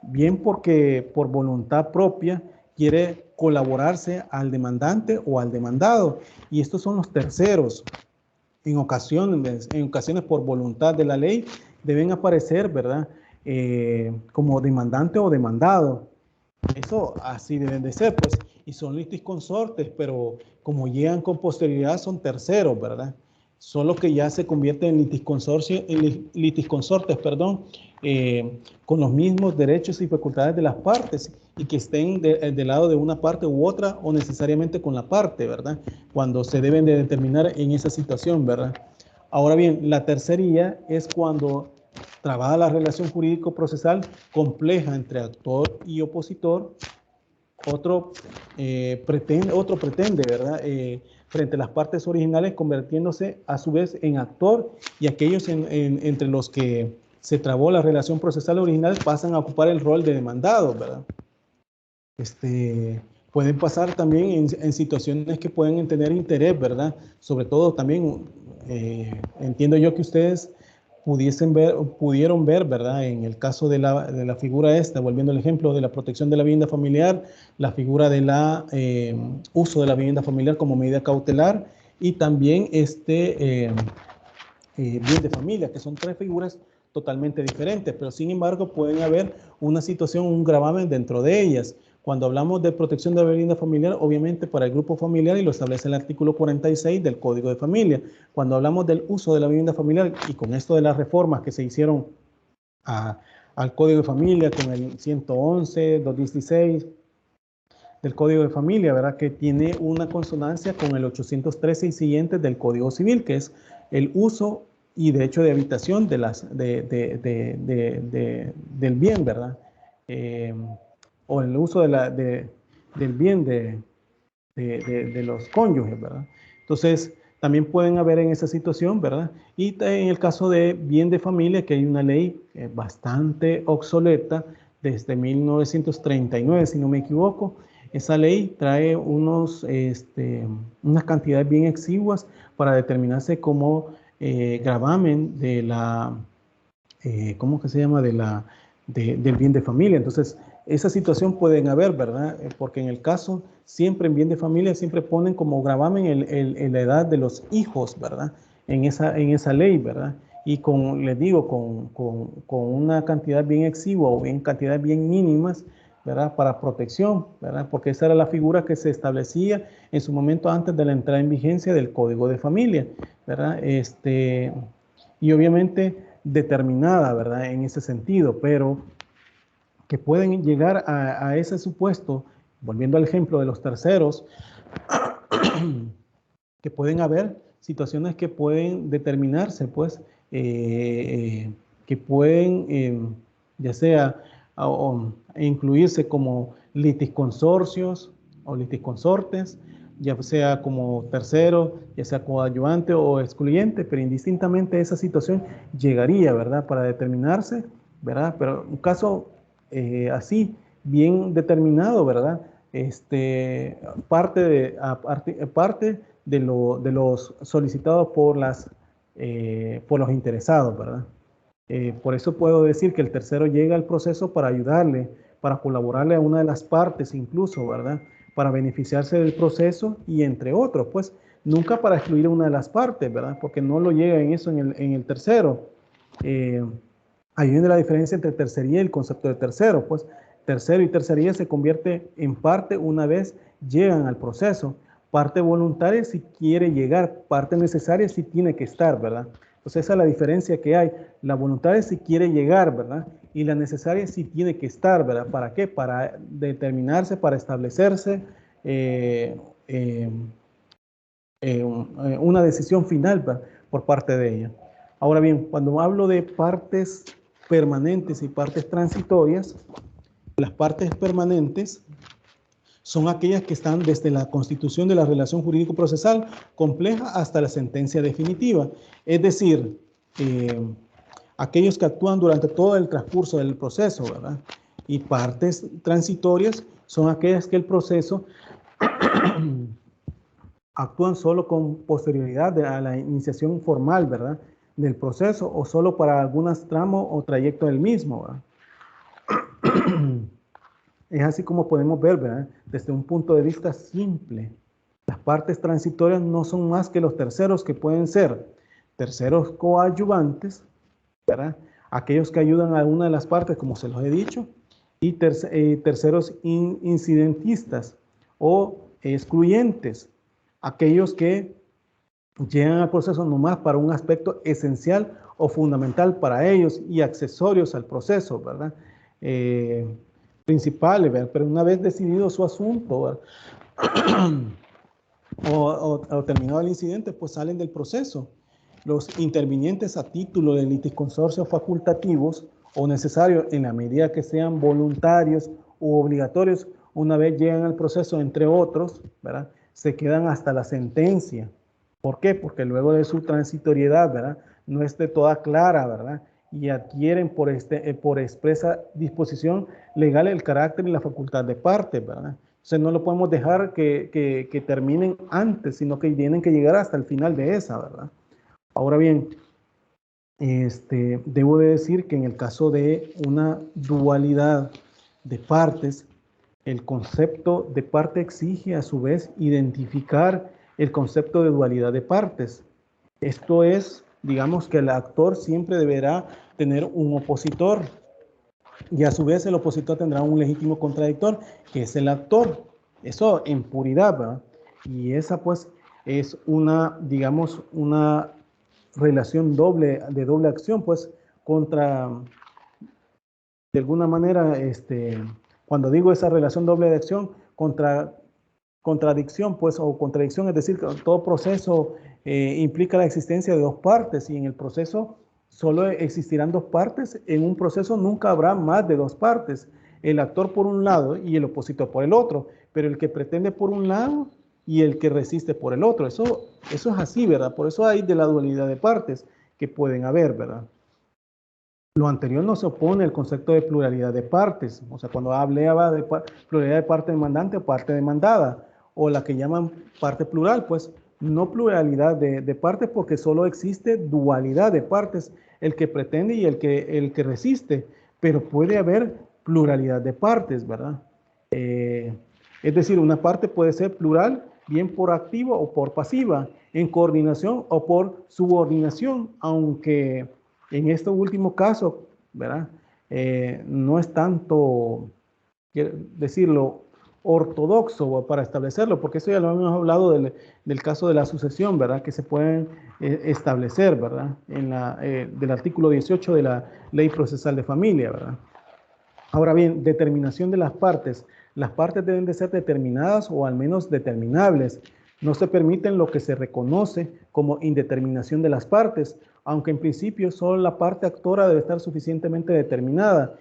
bien porque por voluntad propia quiere colaborarse al demandante o al demandado, y estos son los terceros. En ocasiones por voluntad de la ley deben aparecer, ¿verdad?, como demandante o demandado. Eso así deben de ser, pues, y son litisconsortes, pero como llegan con posterioridad son terceros, ¿verdad? Solo que ya se convierten en litisconsortes, con los mismos derechos y facultades de las partes y que estén del lado de una parte u otra o necesariamente con la parte, ¿verdad? Cuando se deben de determinar en esa situación, ¿verdad? Ahora bien, la tercería es cuando trabaja la relación jurídico-procesal compleja entre actor y opositor. Otro pretende, ¿verdad?, frente a las partes originales, convirtiéndose a su vez en actor, y aquellos entre los que se trabó la relación procesal original pasan a ocupar el rol de demandado, ¿verdad? Pueden pasar también en situaciones que pueden tener interés, ¿verdad? Sobre todo también, entiendo yo que ustedes pudieron ver, ¿verdad?, en el caso de la figura esta, volviendo al ejemplo de la protección de la vivienda familiar, la figura del uso de la vivienda familiar como medida cautelar, y también bien de familia, que son tres figuras totalmente diferentes, pero sin embargo pueden haber una situación, un gravamen dentro de ellas. Cuando hablamos de protección de la vivienda familiar, obviamente para el grupo familiar, y lo establece el artículo 46 del Código de Familia. Cuando hablamos del uso de la vivienda familiar, y con esto de las reformas que se hicieron al Código de Familia, con el 111, 216 del Código de Familia, ¿verdad?, que tiene una consonancia con el 813 y siguientes del Código Civil, que es el uso y derecho de habitación del bien, ¿verdad? O el uso del bien de los cónyuges, ¿verdad? Entonces, también pueden haber en esa situación, ¿verdad? Y en el caso de bien de familia, que hay una ley bastante obsoleta desde 1939, si no me equivoco. Esa ley trae unas cantidades bien exiguas para determinarse como gravamen de la, ¿cómo que se llama? Del bien de familia. Entonces, esa situación pueden haber, ¿verdad? Porque en el caso, siempre en bien de familia, siempre ponen como gravamen la edad de los hijos, ¿verdad? En esa ley, ¿verdad? Y les digo, con una cantidad bien exigua o en cantidades bien mínimas, ¿verdad? Para protección, ¿verdad? Porque esa era la figura que se establecía en su momento antes de la entrada en vigencia del Código de Familia, ¿verdad? Y obviamente determinada, ¿verdad? En ese sentido, pero que pueden llegar a ese supuesto, volviendo al ejemplo de los terceros, que pueden haber situaciones que pueden determinarse, pues, que pueden, ya sea, incluirse como litisconsorcios o litisconsortes, ya sea como tercero, ya sea coadyuvante o excluyente, pero indistintamente esa situación llegaría, ¿verdad?, para determinarse, ¿verdad? Pero un caso así, bien determinado, ¿verdad? Parte de los solicitados por los interesados, ¿verdad? Por eso puedo decir que el tercero llega al proceso para ayudarle, para colaborarle a una de las partes incluso, ¿verdad? Para beneficiarse del proceso y entre otros, pues nunca para excluir a una de las partes, ¿verdad? Porque no lo llega en eso en el tercero. Ahí viene la diferencia entre tercería y el concepto de tercero, pues tercero y tercería se convierte en parte una vez llegan al proceso. Parte voluntaria si quiere llegar, parte necesaria si tiene que estar, ¿verdad? Entonces esa es la diferencia que hay. La voluntaria si quiere llegar, ¿verdad? Y la necesaria si tiene que estar, ¿verdad? ¿Para qué? Para determinarse, para establecerse una decisión final, ¿verdad?, por parte de ella. Ahora bien, cuando hablo de partes permanentes y partes transitorias, las partes permanentes son aquellas que están desde la constitución de la relación jurídico-procesal compleja hasta la sentencia definitiva. Es decir, aquellos que actúan durante todo el transcurso del proceso, ¿verdad? Y partes transitorias son aquellas que el proceso actúan solo con posterioridad a la iniciación formal, ¿verdad?, del proceso o solo para algunos tramos o trayectos del mismo, ¿verdad? Es así como podemos ver, ¿verdad?, desde un punto de vista simple. Las partes transitorias no son más que los terceros que pueden ser terceros coadyuvantes, ¿verdad?, aquellos que ayudan a una de las partes, como se los he dicho, y terceros incidentistas o excluyentes, aquellos que llegan al proceso nomás para un aspecto esencial o fundamental para ellos y accesorios al proceso, ¿verdad? Principales, ¿verdad? Pero una vez decidido su asunto o terminado el incidente, pues salen del proceso. Los intervinientes a título de litisconsorcios facultativos o necesarios en la medida que sean voluntarios u obligatorios, una vez llegan al proceso, entre otros, ¿verdad?, se quedan hasta la sentencia. ¿Por qué? Porque luego de su transitoriedad, ¿verdad?, no esté toda clara, ¿verdad?, y adquieren por expresa disposición legal el carácter y la facultad de parte, ¿verdad? Entonces no lo podemos dejar que terminen antes, sino que tienen que llegar hasta el final de esa, ¿verdad? Ahora bien, debo de decir que en el caso de una dualidad de partes, el concepto de parte exige a su vez identificar el concepto de dualidad de partes. Esto es, digamos que el actor siempre deberá tener un opositor y a su vez el opositor tendrá un legítimo contradictor, que es el actor. Eso en puridad, ¿verdad? Y esa pues es una, digamos, una relación de doble acción, pues, contra, de alguna manera, cuando digo esa relación doble de acción, contradicción, pues, o contradicción, es decir, que todo proceso implica la existencia de dos partes y en el proceso solo existirán dos partes. En un proceso nunca habrá más de dos partes, el actor por un lado y el opositor por el otro, pero el que pretende por un lado y el que resiste por el otro. Eso es así, ¿verdad? Por eso hay de la dualidad de partes que pueden haber, ¿verdad? Lo anterior no se opone al concepto de pluralidad de partes. O sea, cuando hablaba de pluralidad de parte demandante o parte demandada, o la que llaman parte plural, pues no pluralidad de partes porque solo existe dualidad de partes, el que pretende y el que resiste, pero puede haber pluralidad de partes, ¿verdad? Es decir, una parte puede ser plural bien por activa o por pasiva, en coordinación o por subordinación, aunque en este último caso, ¿verdad? No es tanto, quiero decirlo, ortodoxo para establecerlo, porque eso ya lo hemos hablado del caso de la sucesión, ¿verdad? Que se pueden establecer, ¿verdad? Del artículo 18 de la Ley Procesal de Familia, ¿verdad? Ahora bien, determinación de las partes. Las partes deben de ser determinadas o al menos determinables. No se permiten lo que se reconoce como indeterminación de las partes, aunque en principio solo la parte actora debe estar suficientemente determinada,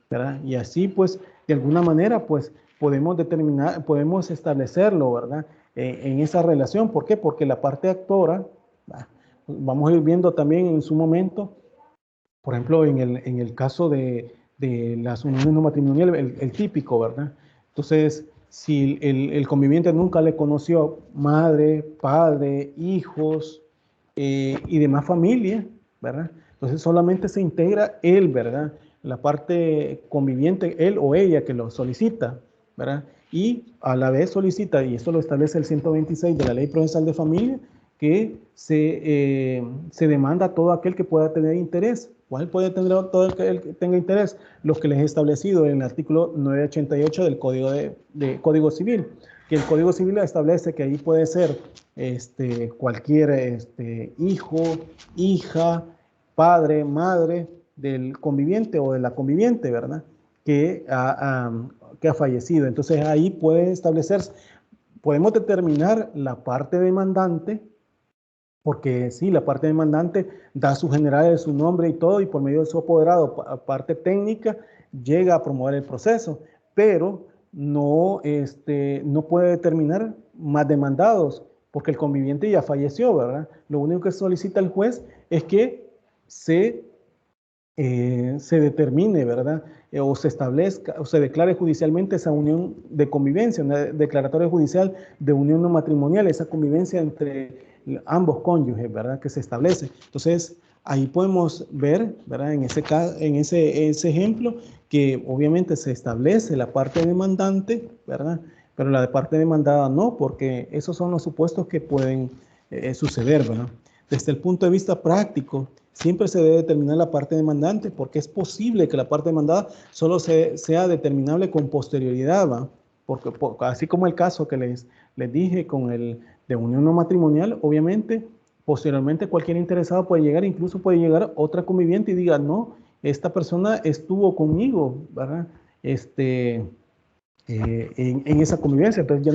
¿verdad? Y así, pues, de alguna manera, pues, podemos establecerlo, ¿verdad? En esa relación. ¿Por qué? Porque la parte actora, vamos a ir viendo también en su momento, por ejemplo, en el caso de las uniones no matrimoniales, el típico, ¿verdad? Entonces, si el conviviente nunca le conoció madre, padre, hijos y demás familia, ¿verdad? Entonces solamente se integra él, ¿verdad? La parte conviviente, él o ella que lo solicita, ¿verdad? Y a la vez solicita, y esto lo establece el 126 de la Ley Procesal de Familia, que se demanda a todo aquel que pueda tener interés. ¿Cuál puede tener todo el que tenga interés? Los que les he establecido en el artículo 988 del Código Civil, que el Código Civil establece que ahí puede ser cualquier hijo, hija, padre, madre del conviviente o de la conviviente, ¿verdad? Que ha fallecido. Entonces ahí puede establecerse, podemos determinar la parte demandante, porque sí, la parte demandante da sus generales, su nombre y todo, y por medio de su apoderado, parte técnica, llega a promover el proceso, pero no puede determinar más demandados, porque el conviviente ya falleció, ¿verdad? Lo único que solicita el juez es que se determine, ¿verdad? O se establezca, o se declare judicialmente esa unión de convivencia, una declaratoria judicial de unión no matrimonial, esa convivencia entre ambos cónyuges, ¿verdad? Que se establece. Entonces, ahí podemos ver, ¿verdad? En ese ejemplo, que obviamente se establece la parte demandante, ¿verdad? Pero la parte demandada no, porque esos son los supuestos que pueden suceder, ¿verdad? Desde el punto de vista práctico, siempre se debe determinar la parte demandante, porque es posible que la parte demandada solo sea determinable con posterioridad, ¿va? Porque así como el caso que les dije con el de unión no matrimonial, obviamente, posteriormente cualquier interesado puede llegar, incluso puede llegar otra conviviente y diga, no, esta persona estuvo conmigo, ¿verdad? En esa convivencia, entonces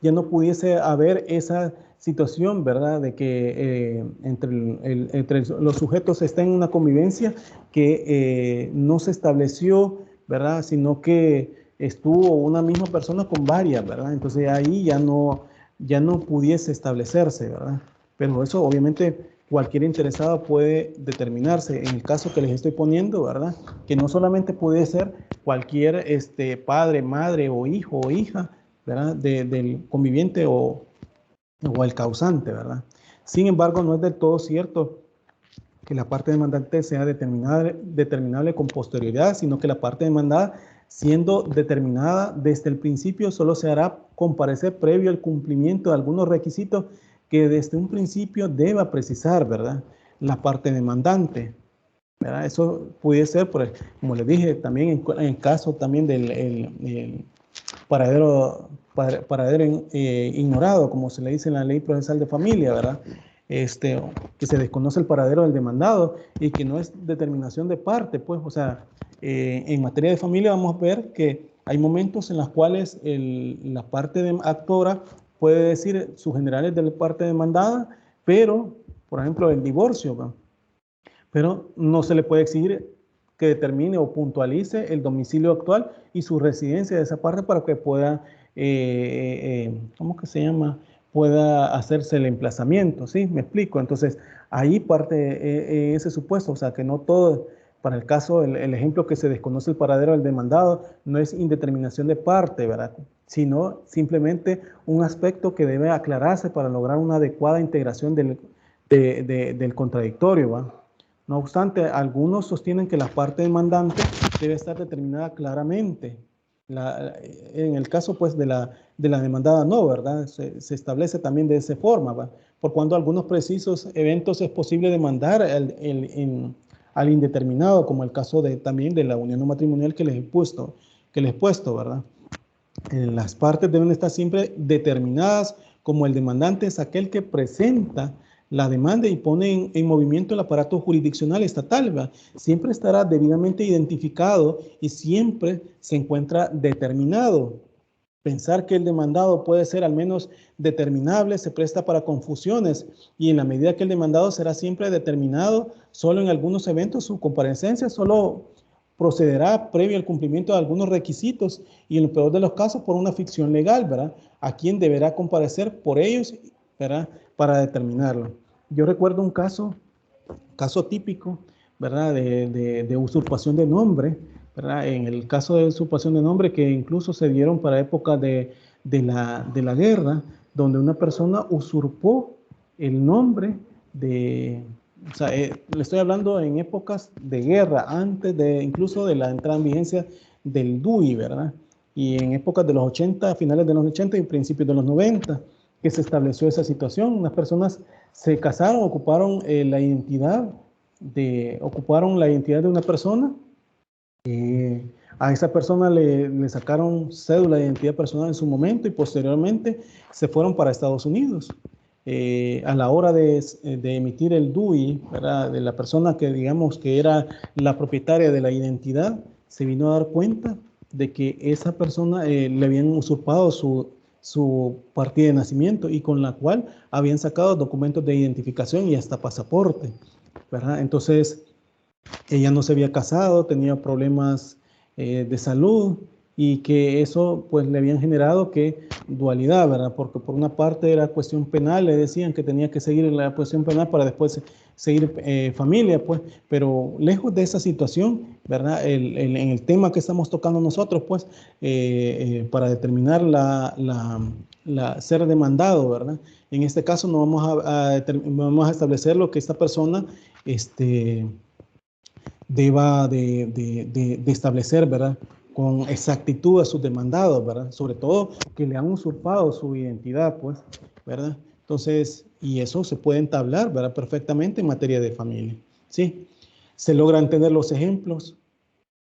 ya no pudiese haber esa situación, ¿verdad? De que entre los sujetos está en una convivencia que no se estableció, ¿verdad? Sino que estuvo una misma persona con varias, ¿verdad? Entonces ahí ya no pudiese establecerse, ¿verdad? Pero eso obviamente cualquier interesado puede determinarse. En el caso que les estoy poniendo, ¿verdad? Que no solamente puede ser cualquier padre, madre o hijo o hija, ¿verdad? Del conviviente o el causante, ¿verdad? Sin embargo, no es del todo cierto que la parte demandante sea determinable con posterioridad, sino que la parte demandada, siendo determinada desde el principio, solo se hará comparecer previo al cumplimiento de algunos requisitos que desde un principio deba precisar, ¿verdad? La parte demandante, ¿verdad? Eso puede ser, como les dije, también en el caso también del paradero ignorado, como se le dice en la Ley Procesal de Familia, ¿verdad? Que se desconoce el paradero del demandado y que no es determinación de parte, pues, o sea, en materia de familia vamos a ver que hay momentos en los cuales la parte actora puede decir sus generales de la parte demandada, pero, por ejemplo, el divorcio, ¿verdad? Pero no se le puede exigir que determine o puntualice el domicilio actual y su residencia de esa parte para que pueda ¿cómo que se llama? Pueda hacerse el emplazamiento, ¿sí? Me explico. Entonces, ahí parte ese supuesto, o sea, que no todo, para el caso, el ejemplo que se desconoce el paradero del demandado, no es indeterminación de parte, ¿verdad? Sino simplemente un aspecto que debe aclararse para lograr una adecuada integración del contradictorio, ¿va? No obstante, algunos sostienen que la parte demandante debe estar determinada claramente. En el caso pues de la demandada no, ¿verdad? Se establece también de esa forma, ¿va? Por cuando algunos precisos eventos es posible demandar al indeterminado, como el caso también de la unión no matrimonial que les he puesto, ¿verdad? Las partes deben estar siempre determinadas, como el demandante es aquel que presenta la demanda y pone en movimiento el aparato jurisdiccional estatal, ¿verdad? Siempre estará debidamente identificado y siempre se encuentra determinado. Pensar que el demandado puede ser al menos determinable se presta para confusiones, y en la medida que el demandado será siempre determinado, solo en algunos eventos su comparecencia solo procederá previo al cumplimiento de algunos requisitos, y en el peor de los casos por una ficción legal, ¿verdad? A quien deberá comparecer por ellos, ¿verdad? Para determinarlo. Yo recuerdo un caso típico, ¿verdad? De usurpación de nombre, ¿verdad? En el caso de usurpación de nombre, que incluso se dieron para época de la guerra, donde una persona usurpó el nombre o sea, le estoy hablando en épocas de guerra, antes incluso de la entrada en vigencia del DUI, ¿verdad? Y en épocas de los 80, finales de los 80 y principios de los 90, que se estableció esa situación. Unas personas se casaron, ocuparon la identidad de una persona. A esa persona le sacaron cédula de identidad personal en su momento y posteriormente se fueron para Estados Unidos. A la hora de emitir el DUI, ¿verdad? De la persona que digamos que era la propietaria de la identidad, se vino a dar cuenta de que esa persona le habían usurpado su partida de nacimiento, y con la cual habían sacado documentos de identificación y hasta pasaporte, ¿verdad? Entonces, ella no se había casado, tenía problemas de salud, y que eso pues le habían generado que dualidad, ¿verdad? Porque por una parte era cuestión penal, le decían que tenía que seguir la cuestión penal para después seguir familia, pues, pero lejos de esa situación, ¿verdad? En el tema que estamos tocando nosotros, pues, para determinar ser demandado, ¿verdad? En este caso no vamos a establecer lo que esta persona, deba de establecer, ¿verdad? Con exactitud a sus demandados, ¿verdad? Sobre todo que le han usurpado su identidad, pues, ¿verdad? Entonces, y eso se puede entablar, ¿verdad? Perfectamente en materia de familia, ¿sí? Se logran tener los ejemplos.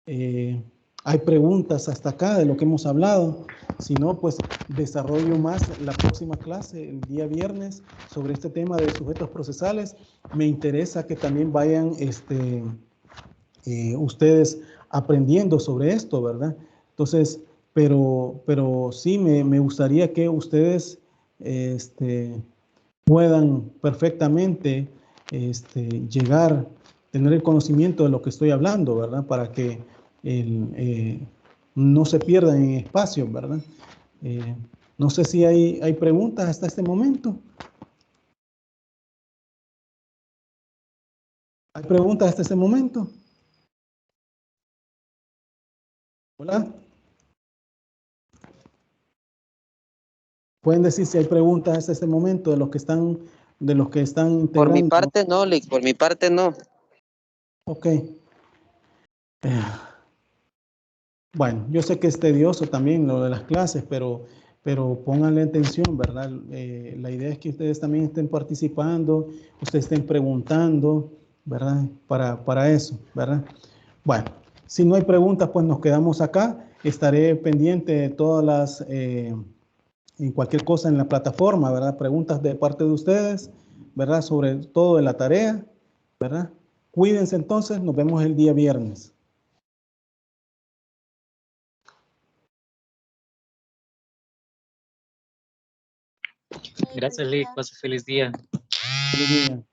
Hay preguntas hasta acá de lo que hemos hablado. Si no, pues desarrollo más la próxima clase, el día viernes, sobre este tema de sujetos procesales. Me interesa que también vayan, ustedes aprendiendo sobre esto, ¿verdad? Entonces, pero sí me gustaría que ustedes puedan perfectamente llegar, tener el conocimiento de lo que estoy hablando, ¿verdad? Para que no se pierdan en espacio, ¿verdad? No sé si hay preguntas hasta este momento. ¿Hay preguntas hasta este momento? Hola. Pueden decir si hay preguntas hasta este momento de los que están integrando. Por mi parte no, Lick, por mi parte no. Ok. Bueno, yo sé que es tedioso también lo de las clases, pero pónganle atención, ¿verdad? La idea es que ustedes también estén participando, ustedes estén preguntando, ¿verdad? Para eso, ¿verdad? Bueno, si no hay preguntas, pues nos quedamos acá. Estaré pendiente de todas las, en cualquier cosa en la plataforma, ¿verdad? Preguntas de parte de ustedes, ¿verdad? Sobre todo de la tarea, ¿verdad? Cuídense entonces, nos vemos el día viernes. Gracias, Lick. Pase feliz día. Feliz día.